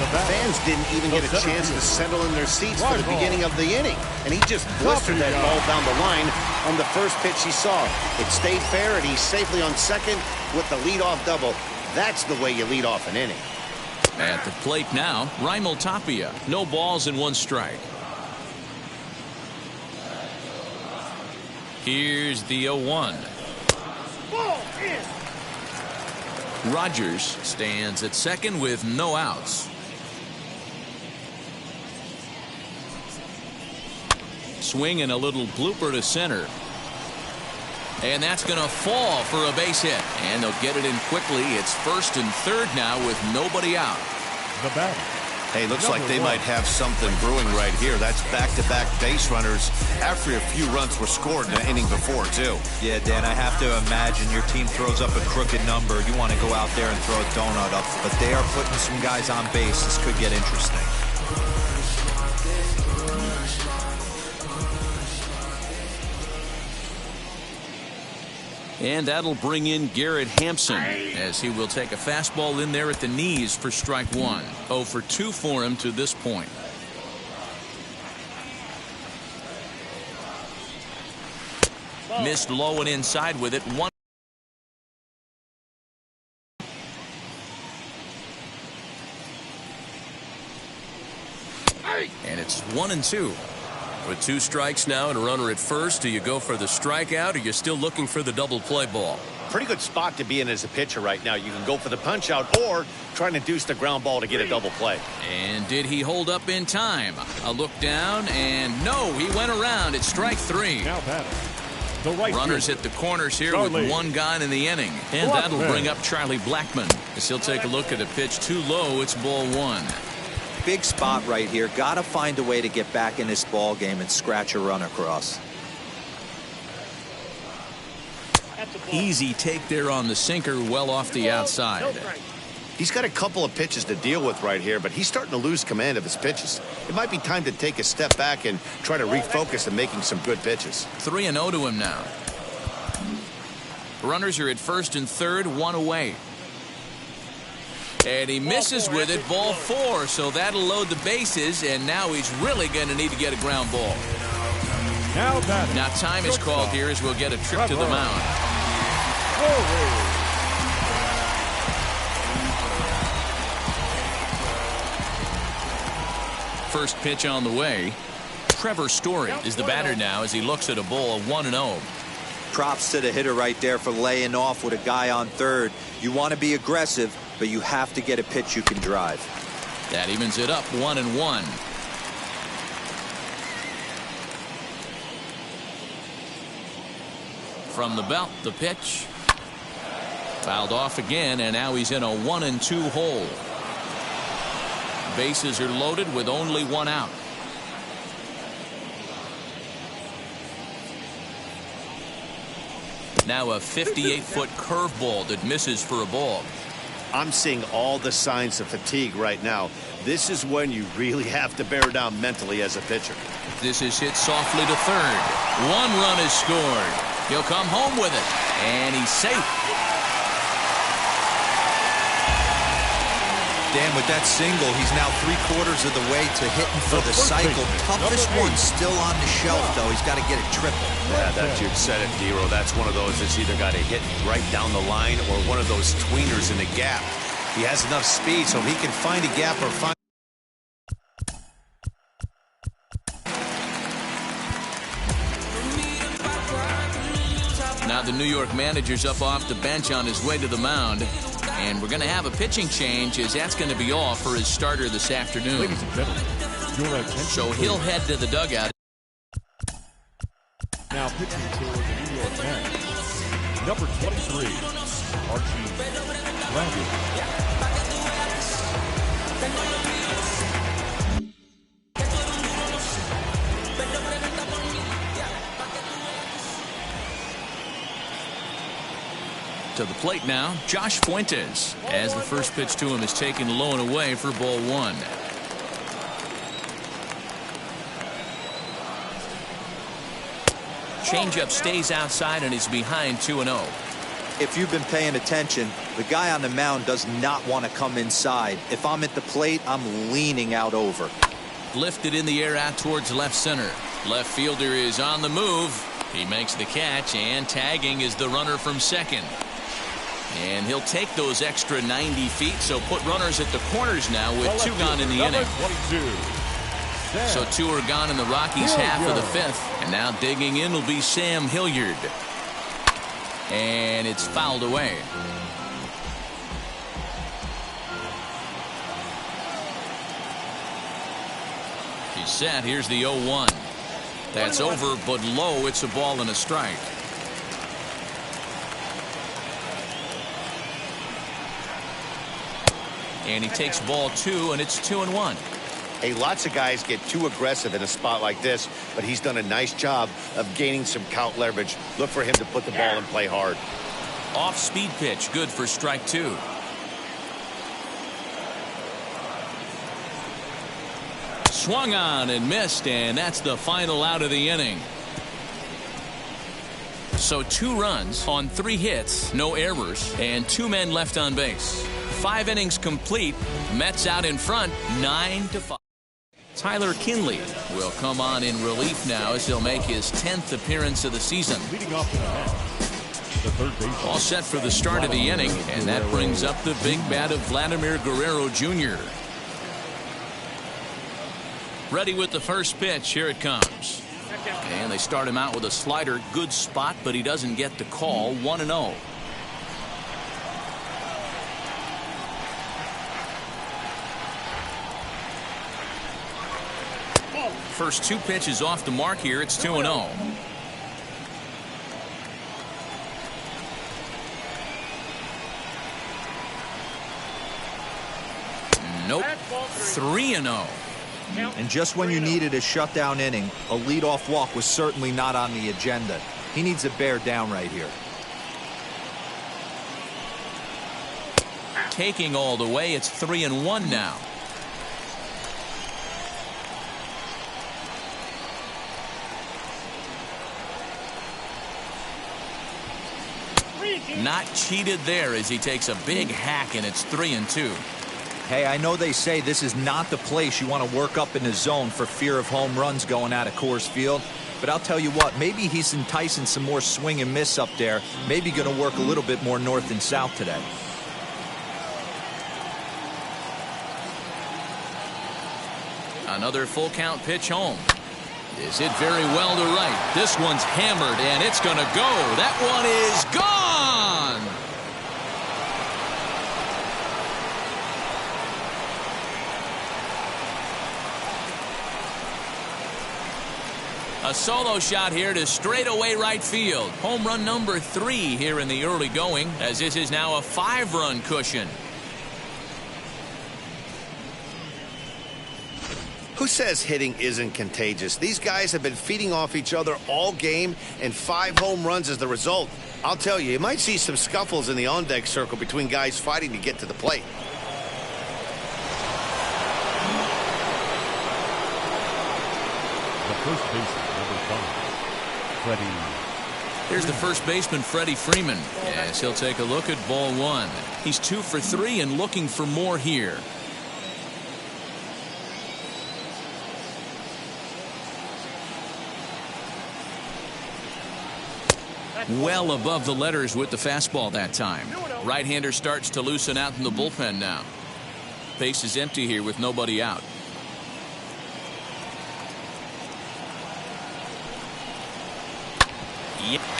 Fans didn't even get a chance to settle in their seats for the beginning of the inning. And he just blistered that ball down the line on the first pitch he saw. It stayed fair, and he's safely on second with the leadoff double. That's the way you lead off an inning. At the plate now, Raimel Tapia. No balls and 1 strike. Here's the 0-1. Rodgers stands at second with no outs. Swing and a little blooper to center. And that's going to fall for a base hit. And they'll get it in quickly. It's first and third now with nobody out. The batter. Hey, looks like they might have something brewing right here. That's back-to-back base runners after a few runs were scored in the inning before, too. Yeah, Dan, I have to imagine your team throws up a crooked number. You want to go out there and throw a donut up. But they are putting some guys on base. This could get interesting. And that'll bring in Garrett Hampson as he will take a fastball in there at the knees for strike 1. 0 for 2 for him to this point. Missed low and inside with it. 1. And it's 1-2. With 2 strikes now and a runner at first, do you go for the strikeout or you're still looking for the double play ball? Pretty good spot to be in as a pitcher right now. You can go for the punch out or try to deuce the ground ball to get a double play. And did he hold up in time? A look down, and no, he went around. It's strike 3. Now batter. The right Runners hit the corners here with 1 gone in the inning. And that'll bring up Charlie Blackmon as he'll take a look at a pitch too low. It's ball 1. Big spot right here. Got to find a way to get back in this ball game and scratch a run across. Easy take there on the sinker, well off the outside. He's got a couple of pitches to deal with right here, but he's starting to lose command of his pitches. It might be time to take a step back and try to refocus on making some good pitches. 3-0 to him now. Runners are at first and third, 1 away. And he misses with it, ball 4, so that'll load the bases, and now he's really going to need to get a ground ball. Now time is called here as we'll get a trip to the mound. First pitch on the way. Trevor Story is the batter now as he looks at a ball 1-0. Props to the hitter right there for laying off with a guy on third. You want to be aggressive, but you have to get a pitch you can drive. That evens it up 1-1. From the belt, the pitch. Fouled off again, and now he's in a 1-2 hole. Bases are loaded with only 1 out. Now a 58-foot curveball that misses for a ball. I'm seeing all the signs of fatigue right now. This is when you really have to bear down mentally as a pitcher. This is hit softly to third. 1 run is scored. He'll come home with it, and he's safe. Dan, with that single, he's now 3/4 of the way to hitting for the cycle. Toughest one still on the shelf, though. He's got to get it triple. Yeah, you said it, Dero. That's one of those that's either got to hit right down the line or one of those tweeners in the gap. He has enough speed so he can find a gap or find. Now the New York manager's up off the bench on his way to the mound. And we're going to have a pitching change, as that's going to be all for his starter this afternoon. Ladies and gentlemen, your attention. So he'll head to the dugout. Now pitching for the New York Mets, number 23, Archie Bradley. To the plate now, Josh Fuentes, as the first pitch to him is taken low and away for ball 1. Changeup stays outside and is behind 2-0. If you've been paying attention, the guy on the mound does not want to come inside. If I'm at the plate, I'm leaning out over. Lifted in the air out towards left center. Left fielder is on the move. He makes the catch, and tagging is the runner from second. And he'll take those extra 90 feet, so put runners at the corners now with 2 gone in the inning. So 2 are gone in the Rockies half of the 5th. And now digging in will be Sam Hilliard. And it's fouled away. He's set. Here's the 0-1. That's over, but low. It's a ball and a strike. And he takes ball 2, and it's 2-1. Hey, lots of guys get too aggressive in a spot like this, but he's done a nice job of gaining some count leverage. Look for him to put the ball and play hard. Off speed pitch, good for strike 2. Swung on and missed, and that's the final out of the inning. So 2 runs on 3 hits, no errors, and 2 men left on base. 5 innings complete. Mets out in front, 9-5. Tyler Kinley will come on in relief now as he'll make his 10th appearance of the season. Leading off the bat, the third baseman. All set for the start of the inning, and that brings up the big bat of Vladimir Guerrero Jr. Ready with the first pitch. Here it comes. And they start him out with a slider. Good spot, but he doesn't get the call. 1-0. First 2 pitches off the mark here. It's 2-0. Nope. 3-0. And just when you needed a shutdown inning, a leadoff walk was certainly not on the agenda. He needs to bear down right here. Taking all the way, it's 3-1 now. Not cheated there as he takes a big hack, and it's 3-2. Hey, I know they say this is not the place you want to work up in the zone for fear of home runs going out of Coors Field. But I'll tell you what, maybe he's enticing some more swing and miss up there. Maybe going to work a little bit more north and south today. Another full count pitch home. Is hit very well to right. This one's hammered, and it's going to go. That one is gone. A solo shot here to straightaway right field. Home run number 3 here in the early going, as this is now a 5-run cushion. Who says hitting isn't contagious? These guys have been feeding off each other all game, and 5 home runs is the result. I'll tell you might see some scuffles in the on-deck circle between guys fighting to get to the plate. The first baseman, number 5, Freddie. Here's the first baseman, Freddie Freeman, as he'll take a look at ball 1. He's 2 for 3 and looking for more here. Well above the letters with the fastball that time. Right-hander starts to loosen out in the bullpen now. Base is empty here with nobody out.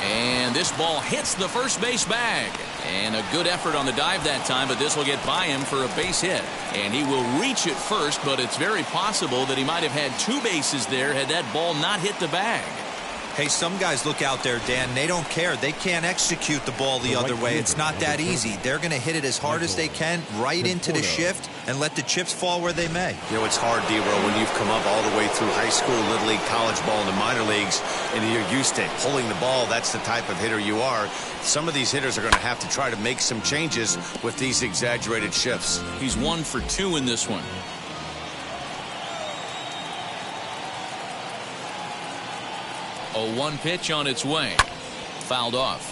And this ball hits the first base bag. And a good effort on the dive that time, but this will get by him for a base hit. And he will reach it first, but it's very possible that he might have had 2 bases there had that ball not hit the bag. Hey, some guys look out there, Dan. They don't care. They can't execute the ball the other way. It's not that easy. They're going to hit it as hard as they can right into the shift and let the chips fall where they may. You know, it's hard, D-Row, when you've come up all the way through high school, little league, college ball, and the minor leagues, and you're used to pulling the ball. That's the type of hitter you are. Some of these hitters are going to have to try to make some changes with these exaggerated shifts. He's 1 for 2 in this one. A 1 pitch on its way. Fouled off.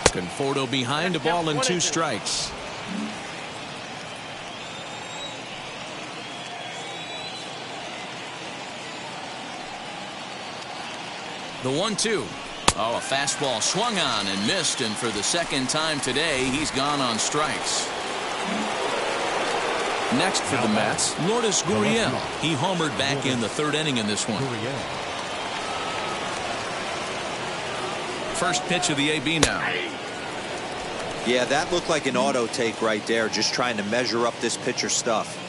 Conforto behind, a ball and 2 strikes. The 1-2. Oh, a fastball swung on and missed, and for the second time today, he's gone on strikes. Next for the Mets, Vladimir Guerrero. He homered back in the 3rd inning in this one. First pitch of the AB now. Yeah, that looked like an auto take right there, just trying to measure up this pitcher's stuff.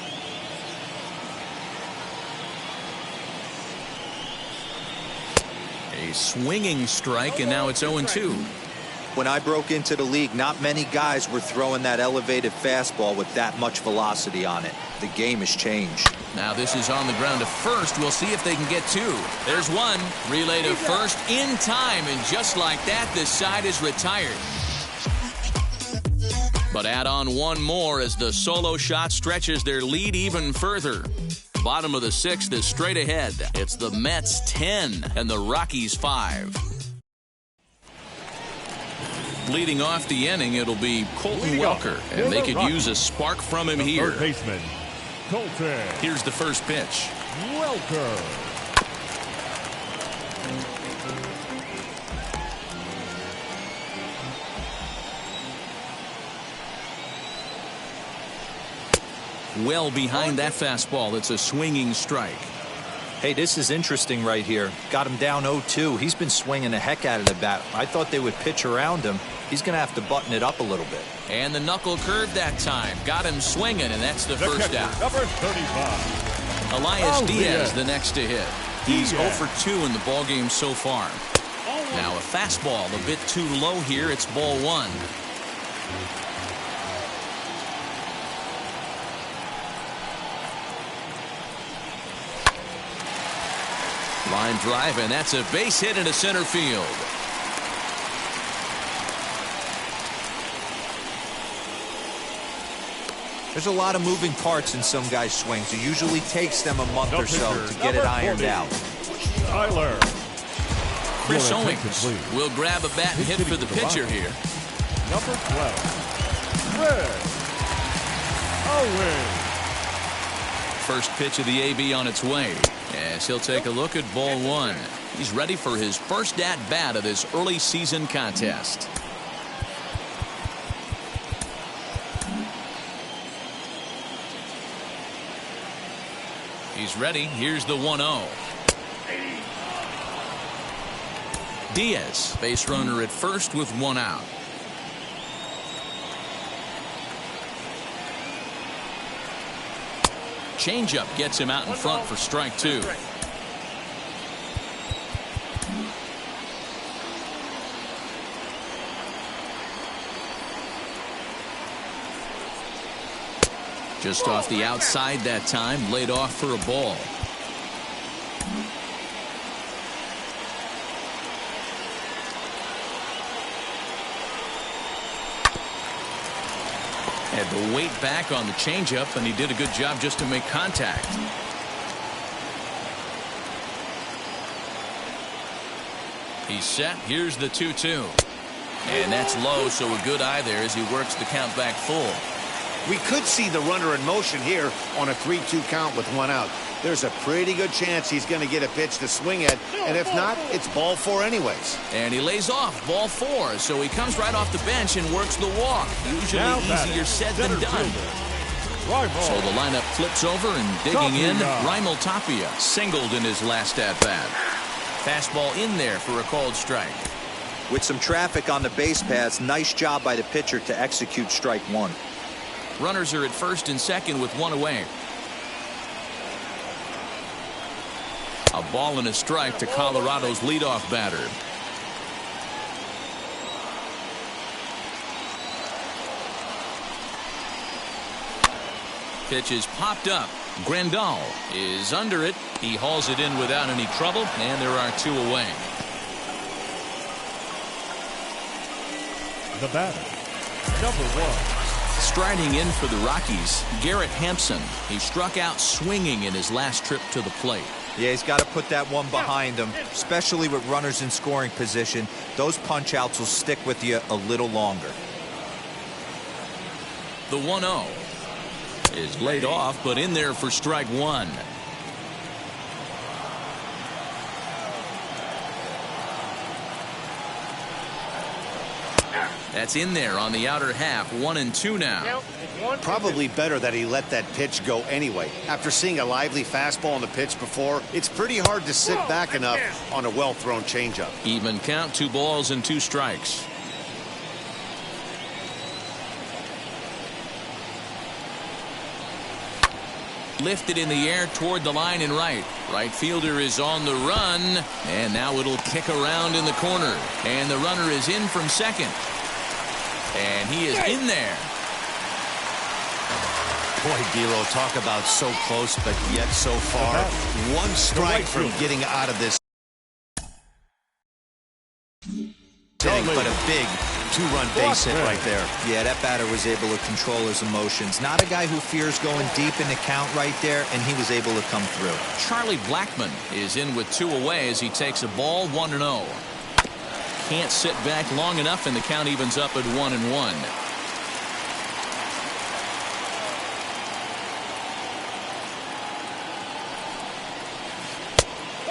A swinging strike, and now it's 0-2. When I broke into the league, not many guys were throwing that elevated fastball with that much velocity on it. The game has changed. Now this is on the ground to first. We'll see if they can get 2. There's 1. Relay to first in time, and just like that, this side is retired. But add on 1 more as the solo shot stretches their lead even further. Bottom of the 6th is straight ahead. It's the Mets 10 and the Rockies 5. Leading off the inning, it'll be Colton Welker, and they could use a spark from him here. Third baseman, Colton. Here's the first pitch. Welker. Well behind that fastball. It's a swinging strike. Hey, this is interesting right here. Got him down 0-2. He's been swinging the heck out of the bat. I thought they would pitch around him. He's going to have to button it up a little bit. And the knuckle curve that time. Got him swinging, and that's the first out. Number 35. Elias Diaz, the next to hit. He's 0 for 2 in the ballgame so far. Now a fastball a bit too low here. It's ball 1. Line drive, and that's a base hit into center field. There's a lot of moving parts in some guys' swings. It usually takes them a month or so to get it ironed out. Tyler. Chris Owings will grab a bat and hit for the pitcher here. Number 12. Red. Owings. First pitch of the AB on its way, as he'll take a look at ball 1. He's ready for his first at-bat of this early season contest. He's ready. Here's the 1-0. Diaz, base runner at first with 1 out. Changeup gets him out in front for strike 2. Just off the outside that time, laid off for a ball. Had to wait back on the changeup, and he did a good job just to make contact. He's set. Here's the 2-2. And that's low, so a good eye there as he works the count back full. We could see the runner in motion here on a 3-2 count with 1 out. There's a pretty good chance he's going to get a pitch to swing at, and if not, it's ball 4 anyways. And he lays off ball 4, so he comes right off the bench and works the walk. Usually easier said than done. So the lineup flips over and digging in. Raimel Tapia singled in his last at-bat. Fastball in there for a called strike. With some traffic on the base paths, nice job by the pitcher to execute strike 1. Runners are at first and second with 1 away. A ball and a strike to Colorado's leadoff batter. Pitch is popped up. Grandal is under it. He hauls it in without any trouble, and there are 2 away. The batter, number 1. Striding in for the Rockies, Garrett Hampson. He struck out swinging in his last trip to the plate. Yeah, he's got to put that one behind him, especially with runners in scoring position. Those punch-outs will stick with you a little longer. The 1-0 is laid off, but in there for strike 1. That's in there on the outer half. 1-2 now. Probably better that he let that pitch go anyway. After seeing a lively fastball on the pitch before, it's pretty hard to sit back enough on a well-thrown changeup. Even count, 2 balls and 2 strikes. Lifted in the air toward the line and right. Right fielder is on the run, and now it'll kick around in the corner. And the runner is in from second. And he is in there. Boy, Guerrero, talk about so close, but yet so far. 1 strike from getting out of this. But a big 2-run base hit right there. Yeah, that batter was able to control his emotions. Not a guy who fears going deep in the count right there, and he was able to come through. Charlie Blackmon is in with 2 away as he takes a ball. 1-0. Can't sit back long enough, and the count evens up at 1-1.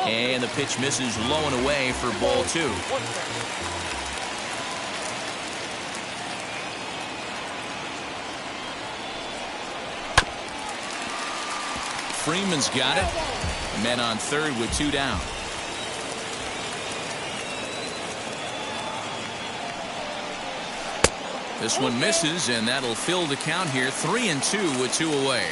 And the pitch misses low and away for ball 2. Freeman's got it. Men on third with 2 down. This one misses, and that'll fill the count here. 3-2 with 2 away.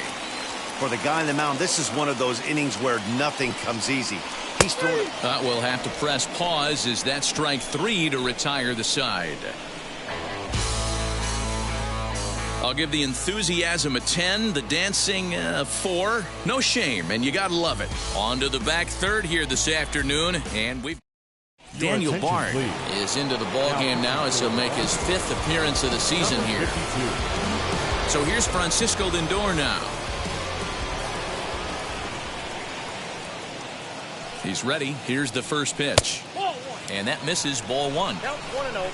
For the guy on the mound, this is one of those innings where nothing comes easy. He's throwing. We'll have to press pause as that strike 3 to retire the side. I'll give the enthusiasm a 10, the dancing 4. No shame, and you gotta love it. On to the back third here this afternoon, and we've Daniel Bard is into the ballgame now as he'll make his 5th appearance of the season here. So here's Francisco Lindor now. He's ready. Here's the first pitch. And that misses, ball 1. 1-0.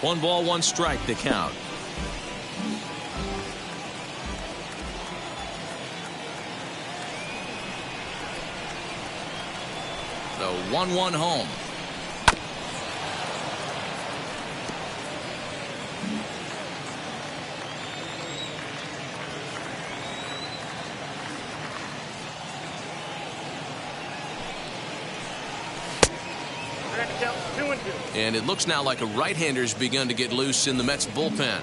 1 ball, 1 strike to count. The 1-1 home. Strike count 2-2. And it looks now like a right-hander's begun to get loose in the Mets bullpen.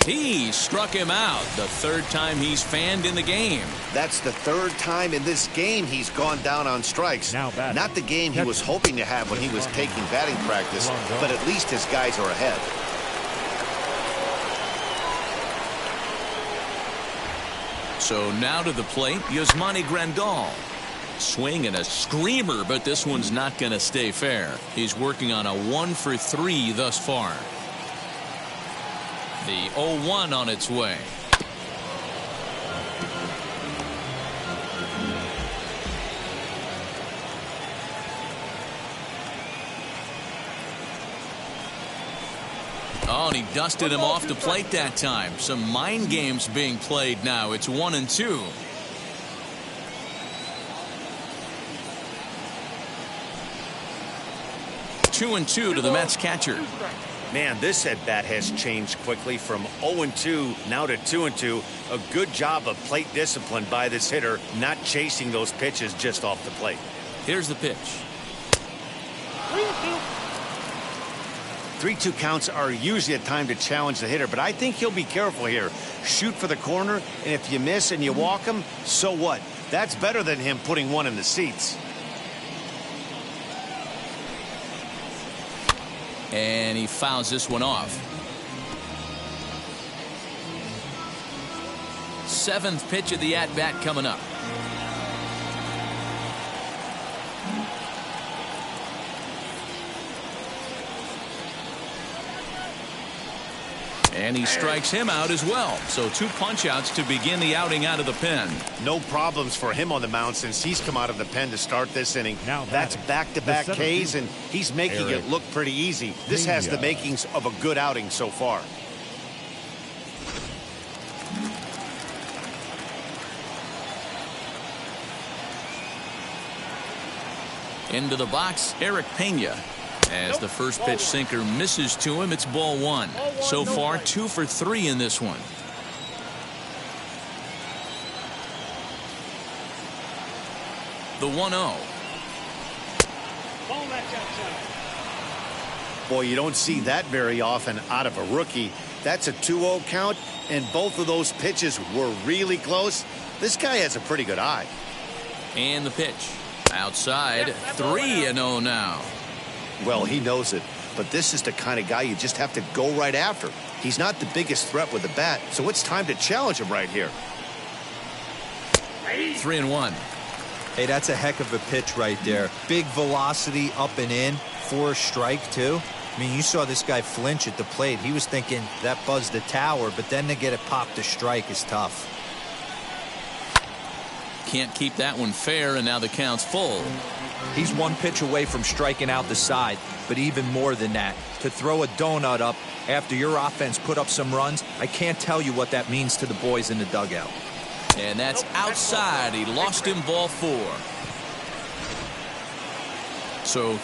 He struck him out, the third time he's fanned in the game. That's the third time in this game he's gone down on strikes. Not the game he was hoping to have when he was taking batting practice, but at least his guys are ahead. So now to the plate, Yasmani Grandal. Swing and a screamer, but this one's not going to stay fair. He's working on a 1-for-3 thus far. The 0-1 on its way. Oh, and he dusted him off the plate that time. Some mind games being played now. It's 1-2. Two and 2 to the Mets catcher. Man, this at-bat has changed quickly from 0-2 now to 2-2. A good job of plate discipline by this hitter, not chasing those pitches just off the plate. Here's the pitch. 3-2 counts are usually a time to challenge the hitter, but I think he'll be careful here. Shoot for the corner, and if you miss and you walk him, so what? That's better than him putting one in the seats. And he fouls this one off. Seventh pitch of the at-bat coming up. And he strikes him out as well. So 2 punch-outs to begin the outing out of the pen. No problems for him on the mound since he's come out of the pen to start this inning. Now that's back-to-back Ks, and he's making it look pretty easy. This has the makings of a good outing so far. Into the box, Eric Pena. As the first pitch sinker misses to him, it's ball 1. So far, 2 for 3 in this one. The 1-0. Boy, you don't see that very often out of a rookie. That's a 2-0 count, and both of those pitches were really close. This guy has a pretty good eye. And the pitch. Outside, 3-0 now. Well, he knows it, but this is the kind of guy you just have to go right after. He's not the biggest threat with the bat, so it's time to challenge him right here. 3-1. Hey, that's a heck of a pitch right there. Big velocity up and in for a strike, too. I mean, you saw this guy flinch at the plate. He was thinking that buzzed the tower, but then to get it popped to strike is tough. Can't keep that one fair, and now the count's full. He's one pitch away from striking out the side, but even more than that, to throw a donut up after your offense put up some runs, I can't tell you what that means to the boys in the dugout. And that's outside. He lost him ball 4. So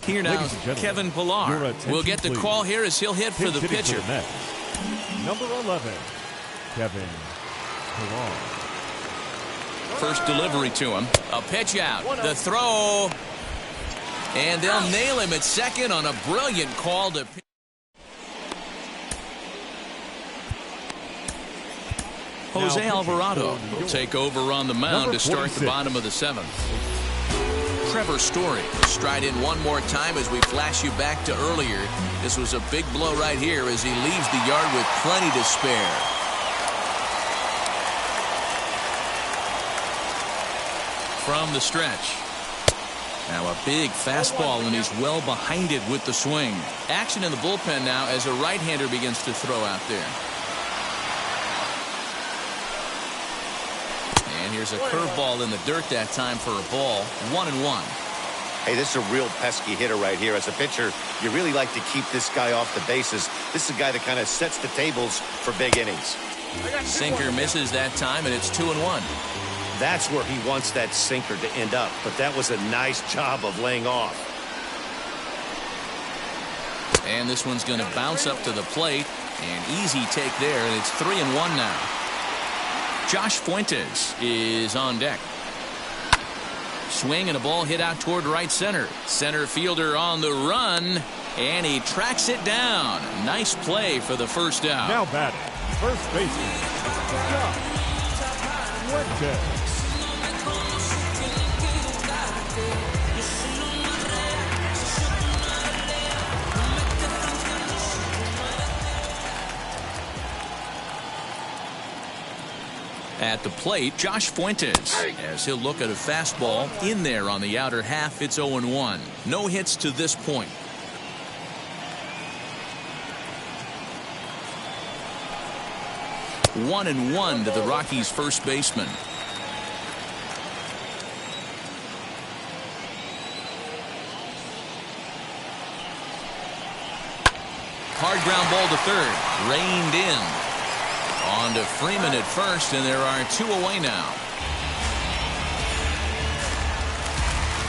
here now, Kevin Pillar will get the call here as he'll hit for the pitcher. Number 11, Kevin Pillar. First delivery to him. A pitch out. The throw. And they'll nail him at second on a brilliant call to pitch. Jose Alvarado will take over on the mound to start the bottom of the 7th. Trevor Story stride in one more time as we flash you back to earlier. This was a big blow right here as he leaves the yard with plenty to spare. From the stretch. Now a big fastball, and he's well behind it with the swing. Action in the bullpen now as a right-hander begins to throw out there. And here's a curveball in the dirt that time for a ball. 1-1. Hey, this is a real pesky hitter right here. As a pitcher, you really like to keep this guy off the bases. This is a guy that kind of sets the tables for big innings. Sinker misses that time, and it's 2-1. That's where he wants that sinker to end up, but that was a nice job of laying off. And this one's going to bounce up to the plate. An easy take there, and it's 3-1 now. Josh Fuentes is on deck. Swing and a ball hit out toward right center. Center fielder on the run, and he tracks it down. Nice play for the first out. Now batting, first baseman, Josh Fuentes. At the plate, Josh Fuentes, as he'll look at a fastball in there on the outer half. It's 0-1. No hits to this point. One and one to the Rockies' first baseman. Hard ground ball to third, reined in. On to Freeman at first, and there are 2 away now.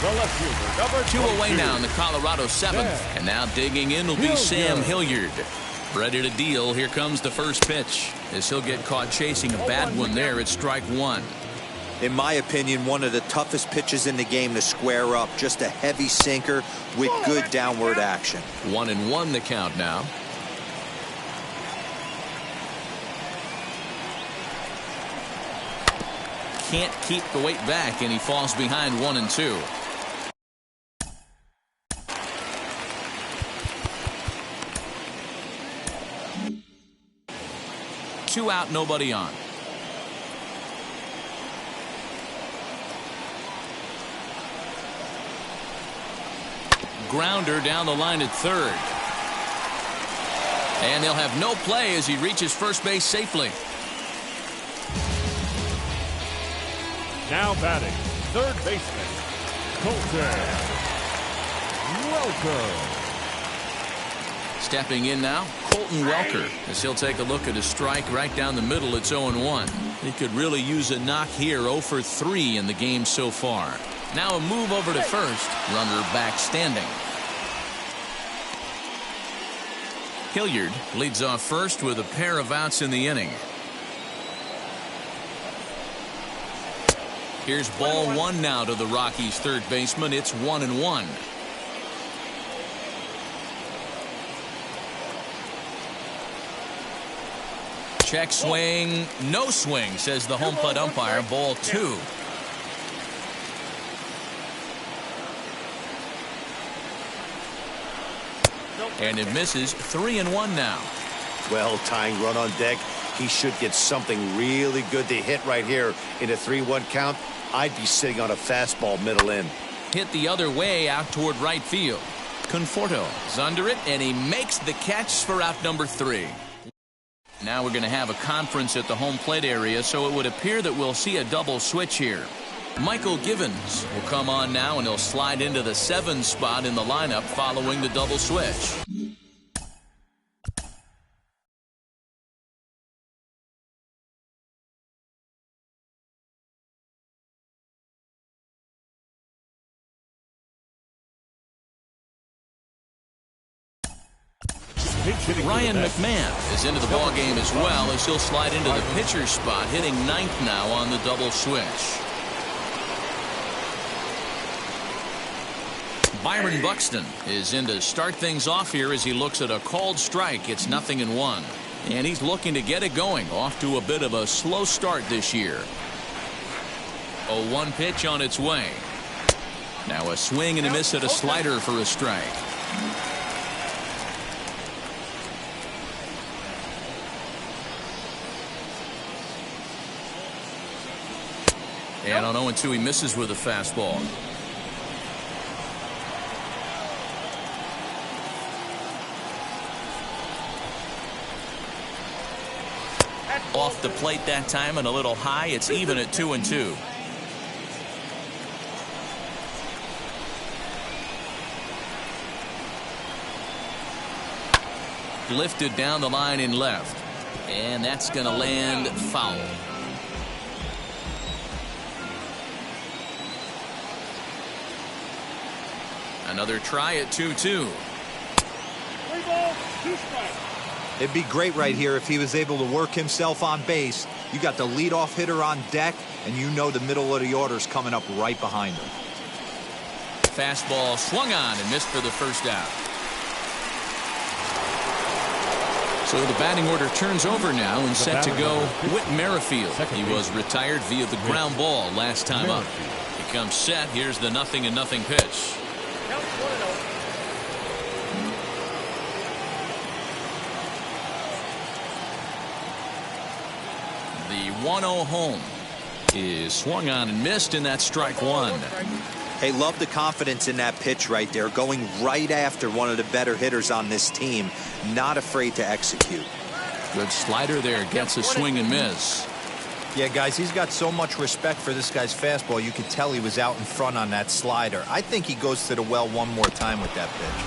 The left fielder, number 2 away now in the Colorado 7th. And now digging in will be Sam Hilliard. Ready to deal. Here comes the first pitch. As he'll get caught chasing a bad one there at strike one. In my opinion, one of the toughest pitches in the game to square up. Just a heavy sinker with good downward action. 1-1 the count now. Can't keep the weight back, and he falls behind 1-2. Two out, nobody on. Grounder down the line at third. And they'll have no play as he reaches first base safely. Now batting, third baseman, Colton Welker. Stepping in now, Colton Welker, as he'll take a look at a strike right down the middle. It's 0-1. He could really use a knock here. 0 for 3 in the game so far. Now a move over to first. Runner back standing. Hilliard leads off first with a pair of outs in the inning. Here's ball one now to the Rockies' third baseman. It's 1-1. Check swing, no swing, says the home plate umpire. Ball 2. And it misses. 3-1 now. Well, tying run on deck. He should get something really good to hit right here in a 3-1 count. I'd be sitting on a fastball middle in. Hit the other way out toward right field. Conforto is under it, and he makes the catch for out number 3. Now we're going to have a conference at the home plate area, so it would appear that we'll see a double switch here. Michael Givens will come on now, and he'll slide into the 7 spot in the lineup following the double switch. Ryan McMahon is into the ballgame as well, as he'll slide into the pitcher's spot, hitting 9th now on the double switch. Byron Buxton is in to start things off here as he looks at a called strike. It's 0-1. And he's looking to get it going. Off to a bit of a slow start this year. A 1 pitch on its way. Now a swing and a miss at a slider for a strike. And on 0-2, he misses with a fastball. Off the plate that time and a little high. It's even at 2-2. Lifted down the line in left. And that's going to land foul. Another try at 2-2. 3 balls, 2 strikes. It'd be great right here if he was able to work himself on base. You got the leadoff hitter on deck, and you know the middle of the order's coming up right behind him. Fastball swung on and missed for the first out. So the batting order turns over now and set to go Whit Merrifield. He was retired via the ground ball last time up. He comes set. Here's the 0-0 pitch. Count 1-0. The 1-0 home is swung on and missed, and that's strike one. Hey, love the confidence in that pitch right there, going right after one of the better hitters on this team, not afraid to execute. Good slider there, gets a swing and miss. Yeah, guys, he's got so much respect for this guy's fastball. You could tell he was out in front on that slider. I think he goes to the well one more time with that pitch.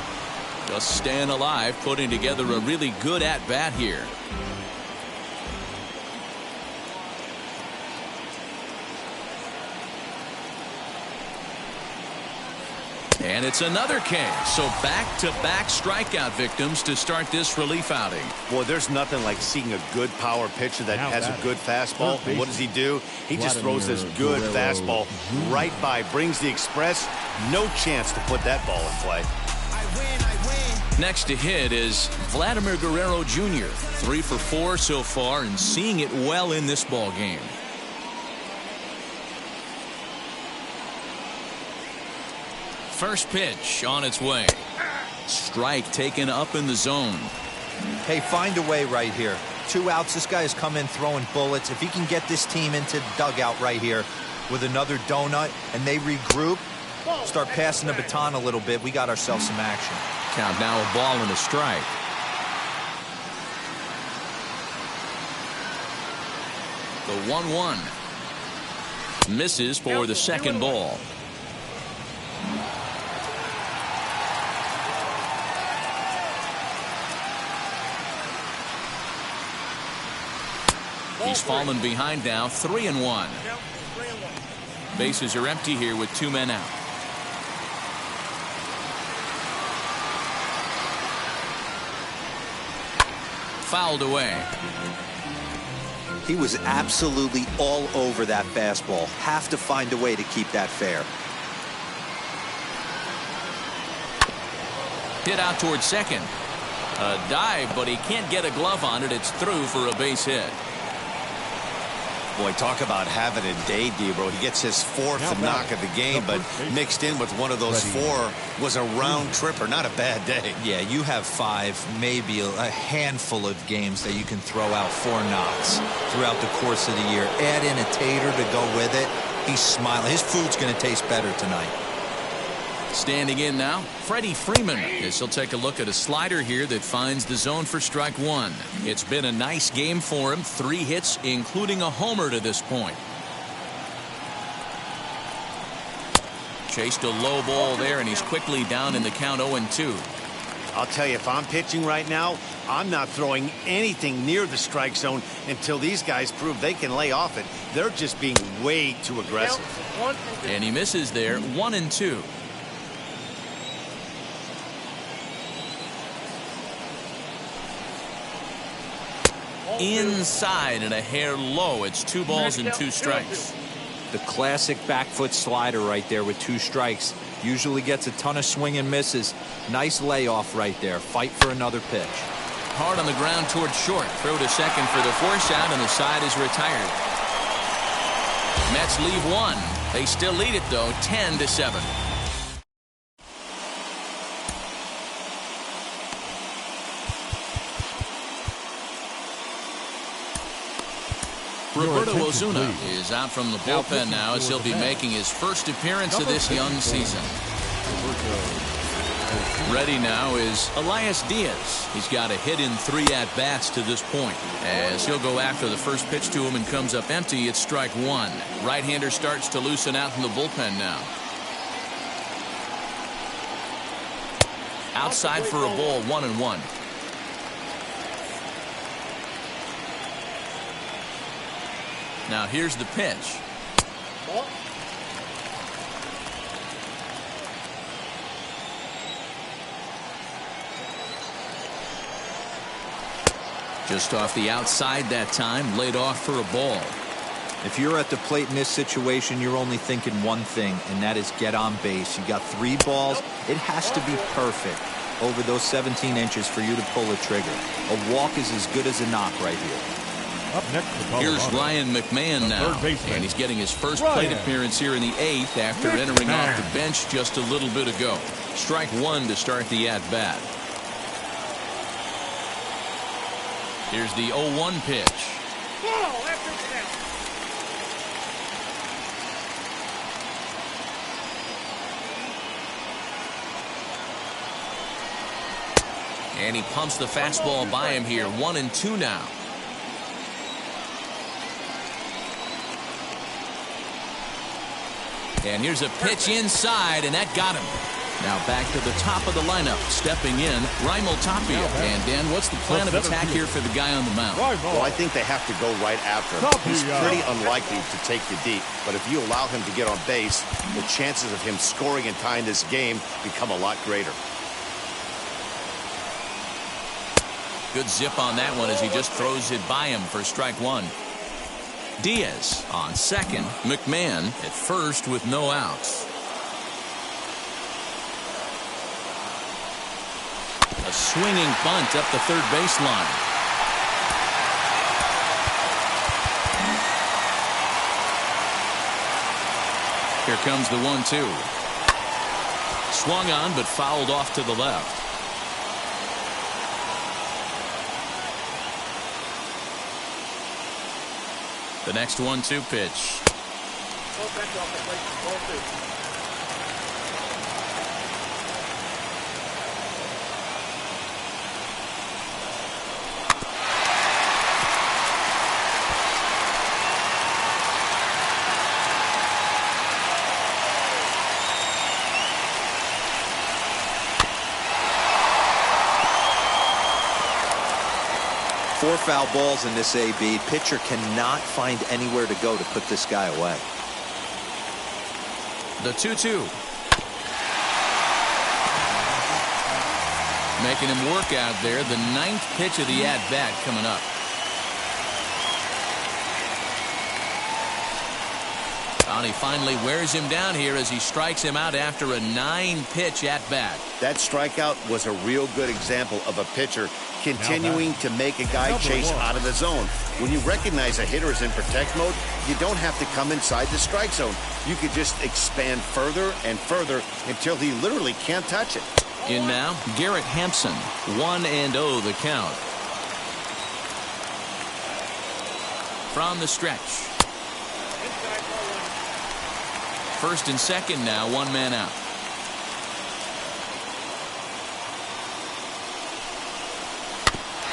Just staying alive, putting together a really good at-bat here. And it's another K. So back-to-back strikeout victims to start this relief outing. Boy, there's nothing like seeing a good power pitcher that has a good fastball. And what does he do? He just throws this good fastball right by, brings the express. No chance to put that ball in play. Next to hit is Vladimir Guerrero Jr. 3 for 4 so far and seeing it well in this ball game. First pitch on its way. Strike taken up in the zone. Hey, find a way right here. 2 outs. This guy has come in throwing bullets. If he can get this team into the dugout right here with another donut and they regroup, start passing the baton a little bit, we got ourselves some action. Count now a ball and a strike. The 1-1. Misses for the second ball. He's fallen behind now, 3-1. Bases are empty here with 2 men out. Fouled away. He was absolutely all over that fastball. Have to find a way to keep that fair. Hit out towards second. A dive, but he can't get a glove on it. It's through for a base hit. Boy, talk about having a day, Debro. He gets his 4th knock of the game, but mixed in with one of those 4 was a round tripper. Not a bad day. Yeah, you have 5, maybe a handful of games that you can throw out 4 knocks throughout the course of the year. Add in a tater to go with it. He's smiling. His food's going to taste better tonight. Standing in now, Freddie Freeman. As he'll take a look at a slider here that finds the zone for strike one. It's been a nice game for him. 3 hits, including a homer to this point. Chased a low ball there, and he's quickly down in the count 0-2. I'll tell you, if I'm pitching right now, I'm not throwing anything near the strike zone until these guys prove they can lay off it. They're just being way too aggressive. And he misses there, 1-2. Inside and a hair low. It's 2 balls and 2 strikes. The classic back foot slider right there with 2 strikes. Usually gets a ton of swing and misses. Nice layoff right there. Fight for another pitch. Hard on the ground towards short. Throw to second for the force out, and the side is retired. Mets leave 1. They still lead it though, 10-7. Roberto Ozuna is out from the bullpen now as he'll be making his first appearance of this young season. Ready now is Elias Diaz. He's got a hit in 3 at-bats to this point. As he'll go after the first pitch to him and comes up empty, it's strike 1. Right-hander starts to loosen out from the bullpen now. Outside for a ball, 1-1. Now here's the pitch. Ball. Just off the outside that time, laid off for a ball. If you're at the plate in this situation, you're only thinking one thing, and that is get on base. You got 3 balls. It has to be perfect over those 17 inches for you to pull a trigger. A walk is as good as a knock right here. Up next for Colorado, here's Ryan McMahon now, and he's getting his first plate appearance here in the 8th after entering off the bench just a little bit ago. Strike 1 to start the at-bat. Here's the 0-1 pitch. Ball after snap. And he pumps the fastball by him here. 1-2 now. And here's a pitch inside, and that got him. Now back to the top of the lineup. Stepping in, Raimel Tapia. And Dan, what's the plan of attack here for the guy on the mound? Well, I think they have to go right after him. He's pretty unlikely to take you deep, but if you allow him to get on base, the chances of him scoring and tying this game become a lot greater. Good zip on that one as he just throws it by him for strike 1. Diaz on second. McMahon at first with no outs. A swinging bunt up the third baseline. Here comes the 1-2. Swung on but fouled off to the left. The next 1-2 pitch. Four foul balls in this AB. Pitcher cannot find anywhere to go to put this guy away. The 2-2. Making him work out there. The 9th pitch of the at-bat coming up. And he finally wears him down here as he strikes him out after a 9-pitch at-bat. That strikeout was a real good example of a pitcher continuing to make a guy chase out of the zone. When you recognize a hitter is in protect mode, you don't have to come inside the strike zone. You could just expand further and further until he literally can't touch it. In now, Garrett Hampson. 1-0 the count. From the stretch. First and second now, 1 man out.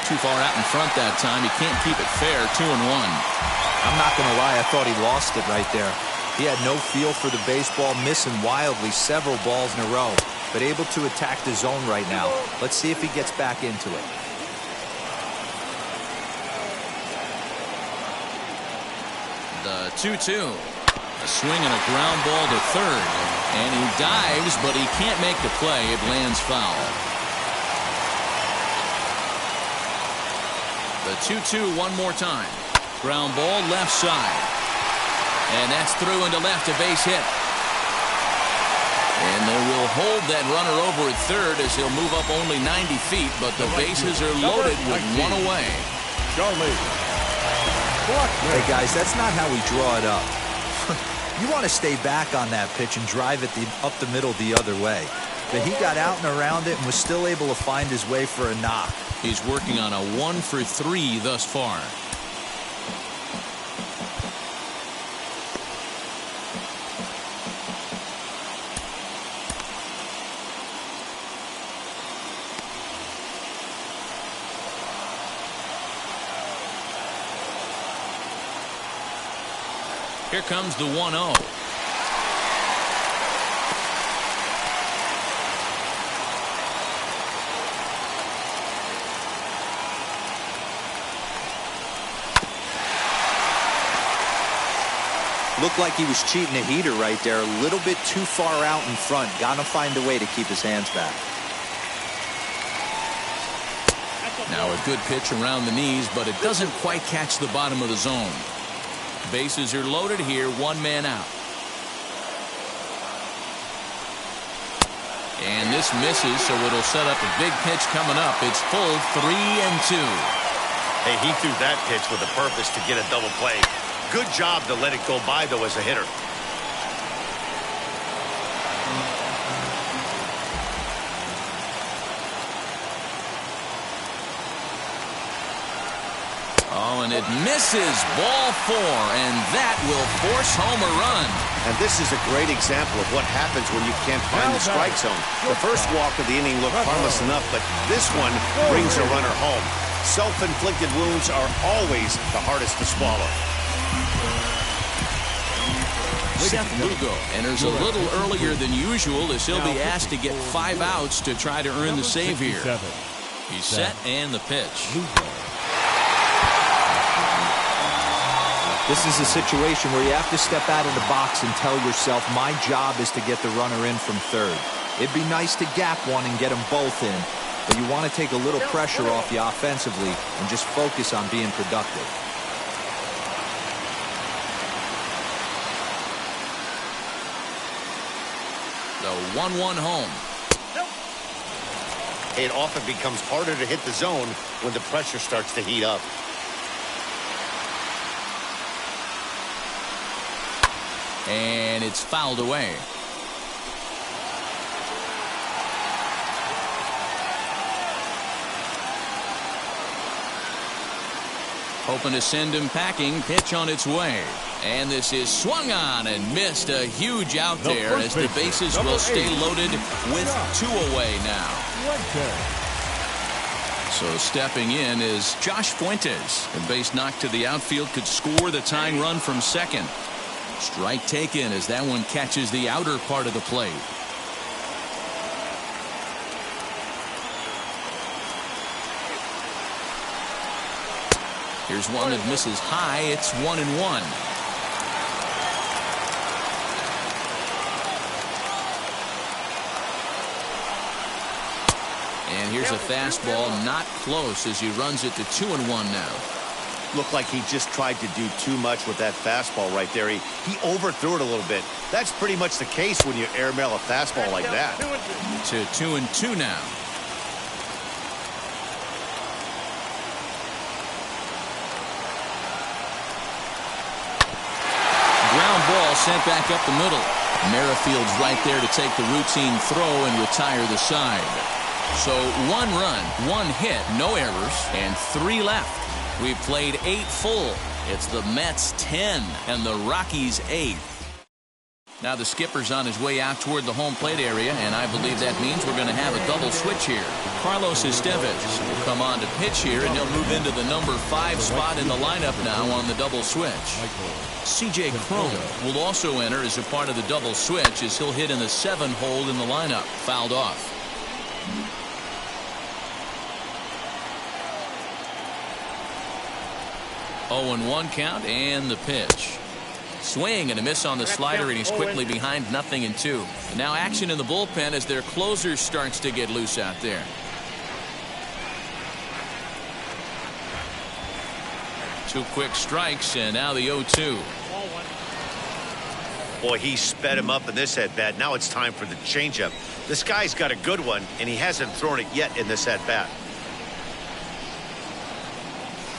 Too far out in front that time. He can't keep it fair. 2-1. I'm not going to lie. I thought he lost it right there. He had no feel for the baseball, missing wildly several balls in a row, but able to attack the zone right now. Let's see if he gets back into it. The 2-2. A swing and a ground ball to third. And he dives, but he can't make the play. It lands foul. The 2-2 one more time. Ground ball left side. And that's through into left, a base hit. And they will hold that runner over at third as he'll move up only 90 feet, but the bases are loaded with 1 away. Hey guys, that's not how we draw it up. You want to stay back on that pitch and drive it up the middle the other way. But he got out and around it and was still able to find his way for a knock. He's working on a 1-for-3 thus far. Here comes the 1-0. Looked like he was cheating a heater right there. A little bit too far out in front. Got to find a way to keep his hands back. Now a good pitch around the knees, but it doesn't quite catch the bottom of the zone. Bases are loaded here, one man out. And this misses, so it'll set up a big pitch coming up. It's full 3-2. Hey, he threw that pitch with a purpose to get a double play. Good job to let it go by, though, as a hitter. Oh, and it misses. Ball 4, and that will force home a run. And this is a great example of what happens when you can't find the strike zone. The first walk of the inning looked harmless enough, but this one brings a runner home. Self-inflicted wounds are always the hardest to swallow. Seth Lugo enters a little earlier than usual as he'll be asked to get 5 outs to try to earn the save here. He's set and the pitch. This is a situation where you have to step out of the box and tell yourself, my job is to get the runner in from third. It'd be nice to gap one and get them both in, but you want to take a little pressure off you offensively and just focus on being productive. The 1-1 home. It often becomes harder to hit the zone when the pressure starts to heat up. And it's fouled away. Hoping to send him packing. Pitch on its way. And this is swung on and missed. A huge out there as the bases will stay loaded with 2 away now. So stepping in is Josh Fuentes. The base knock to the outfield could score the tying run from second. Strike taken as that one catches the outer part of the plate. Here's one that misses high. It's 1-1. And here's a fastball not close as he runs it to 2-1 now. Looked like he just tried to do too much with that fastball right there. He overthrew it a little bit. That's pretty much the case when you airmail a fastball like that. To 2-2 now. Ground ball sent back up the middle. Merrifield's right there to take the routine throw and retire the side. So 1 run, 1 hit, no errors, and 3 left. We've played 8 full. It's the Mets 10 and the Rockies 8. Now the skipper's on his way out toward the home plate area, and I believe that means we're going to have a double switch here. Carlos Estevez will come on to pitch here, and he'll move into the number 5 spot in the lineup now on the double switch. C.J. Cron will also enter as a part of the double switch as he'll hit in the 7 hole in the lineup. Fouled off. Oh, and 1 count and the pitch. Swing and a miss on the slider, and he's quickly behind 0-2. And now action in the bullpen as their closer starts to get loose out there. Two quick strikes, and now the 0-2. Boy, he sped him up in this at-bat. Now it's time for the changeup. This guy's got a good one, and he hasn't thrown it yet in this at-bat.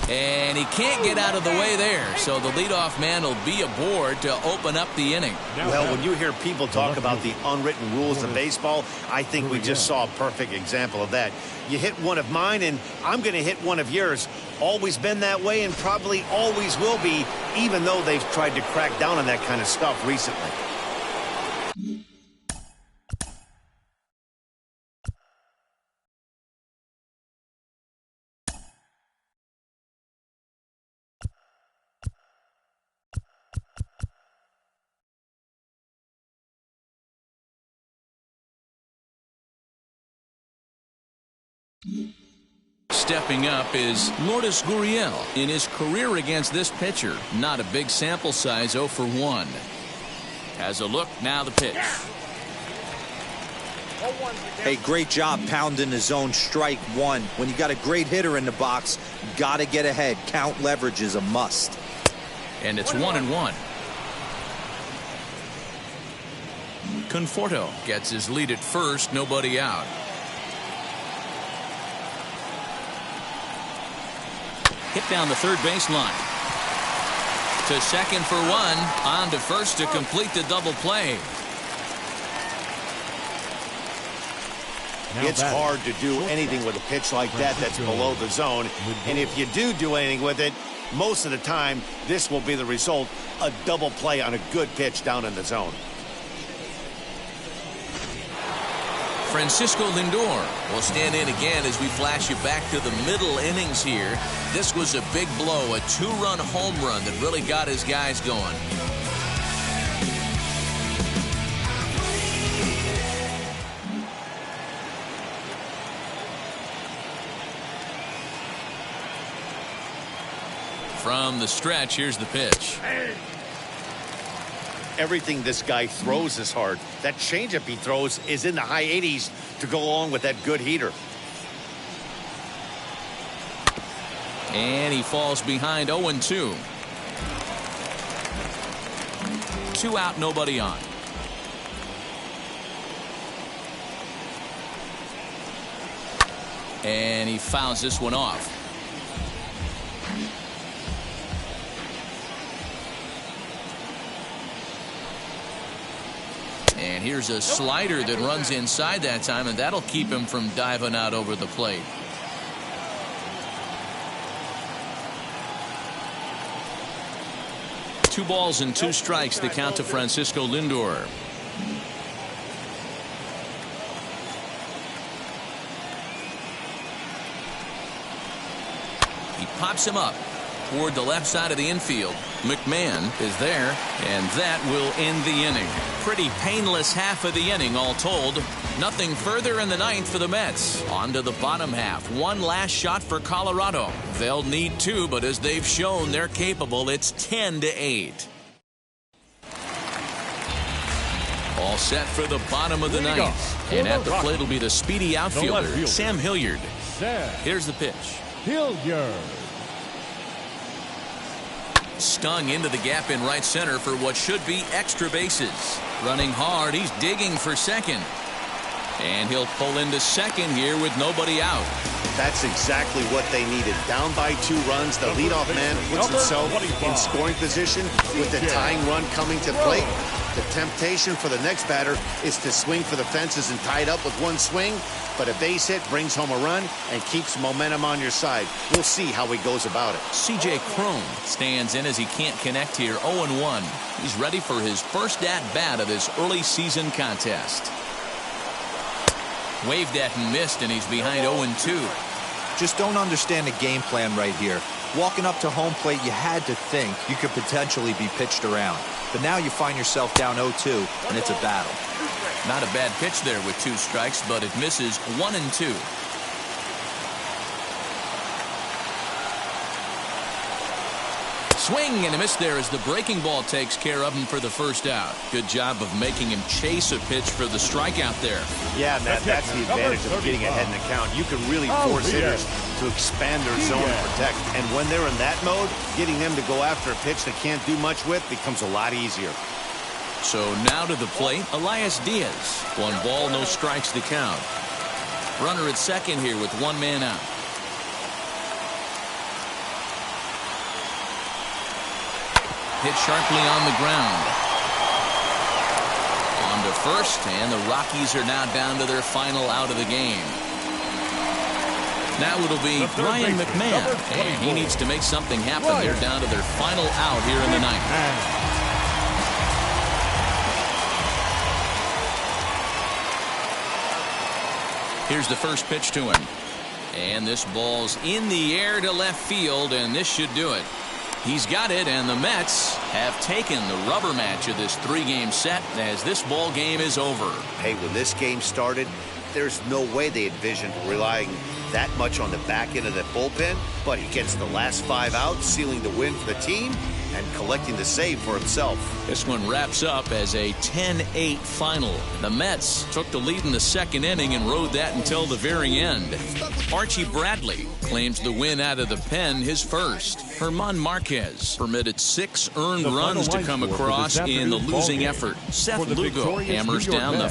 And he can't get out of the way there, so the leadoff man will be aboard to open up the inning. Well, when you hear people talk about the unwritten rules of baseball, I think we just saw a perfect example of that. You hit one of mine, and I'm going to hit one of yours. Always been that way and probably always will be, even though they've tried to crack down on that kind of stuff recently. stepping up is Lourdes Gurriel. In his career against this pitcher, not a big sample size, 0 for 1. Has a look, now the pitch. Hey, great job pounding the zone, strike one. When you got a great hitter in the box, got to get ahead. Count leverage is a must. And it's 1-1. Conforto gets his lead at first, nobody out. Hit down the third baseline. To second for one, on to first to complete the double play. It's hard to do anything with a pitch like that that's below the zone. And if you do anything with it, most of the time, this will be the result, a double play on a good pitch down in the zone. Francisco Lindor will stand in again as we flash you back to the middle innings here. This was a big blow, a 2-run home run that really got his guys going. From the stretch, here's the pitch. Everything this guy throws is hard. That changeup he throws is in the high 80s to go along with that good heater. And he falls behind 0-2. 2 out, nobody on. And he fouls this one off. And here's a slider that runs inside that time, and that'll keep him from diving out over the plate. Two balls and 2 strikes to count to Francisco Lindor. He pops him up toward the left side of the infield. McMahon is there, and that will end the inning. Pretty painless half of the inning, all told. Nothing further in the ninth for the Mets. On to the bottom half. One last shot for Colorado. They'll need 2, but as they've shown they're capable, it's 10-8. All set for the bottom of the ninth. And at the plate will be the speedy outfielder, Sam Hilliard. Here's the pitch. Hilliard. Stung into the gap in right center for what should be extra bases. Running hard, he's digging for second. And he'll pull into second here with nobody out. That's exactly what they needed. Down by 2 runs, the leadoff man puts himself in scoring position with the tying run coming to the plate. The temptation for the next batter is to swing for the fences and tie it up with one swing, but a base hit brings home a run and keeps momentum on your side. We'll see how he goes about it. C.J. Cron stands in as he can't connect here, 0-1. He's ready for his first at-bat of this early season contest. Waved at and missed, and he's behind 0-2. Just don't understand the game plan right here. Walking up to home plate, you had to think you could potentially be pitched around. But now you find yourself down 0-2, and it's a battle. Not a bad pitch there with 2 strikes, but it misses 1-2. Swing and a miss there as the breaking ball takes care of him for the first out. Good job of making him chase a pitch for the strikeout there. Yeah, Matt, that's the advantage of getting ahead in the count. You can really force hitters to expand their zone and protect. And when they're in that mode, getting them to go after a pitch they can't do much with becomes a lot easier. So now to the plate, Elias Diaz. 1 ball, no strikes to count. Runner at second here with 1 man out. Hit sharply on the ground. On to first, and the Rockies are now down to their final out of the game. Now it'll be Brian McMahon, and he needs to make something happen. They're down to their final out here in the ninth. Here's the first pitch to him. And this ball's in the air to left field, and this should do it. He's got it, and the Mets have taken the rubber match of this 3-game set as this ball game is over. Hey, when this game started, there's no way they envisioned relying that much on the back end of the bullpen, but he gets the last 5 outs, sealing the win for the team and collecting the save for himself. This one wraps up as a 10-8 final. The Mets took the lead in the second inning and rode that until the very end. Archie Bradley claims the win out of the pen, his first. Herman Marquez permitted 6 earned runs to come across in the losing effort. Seth Lugo hammers down the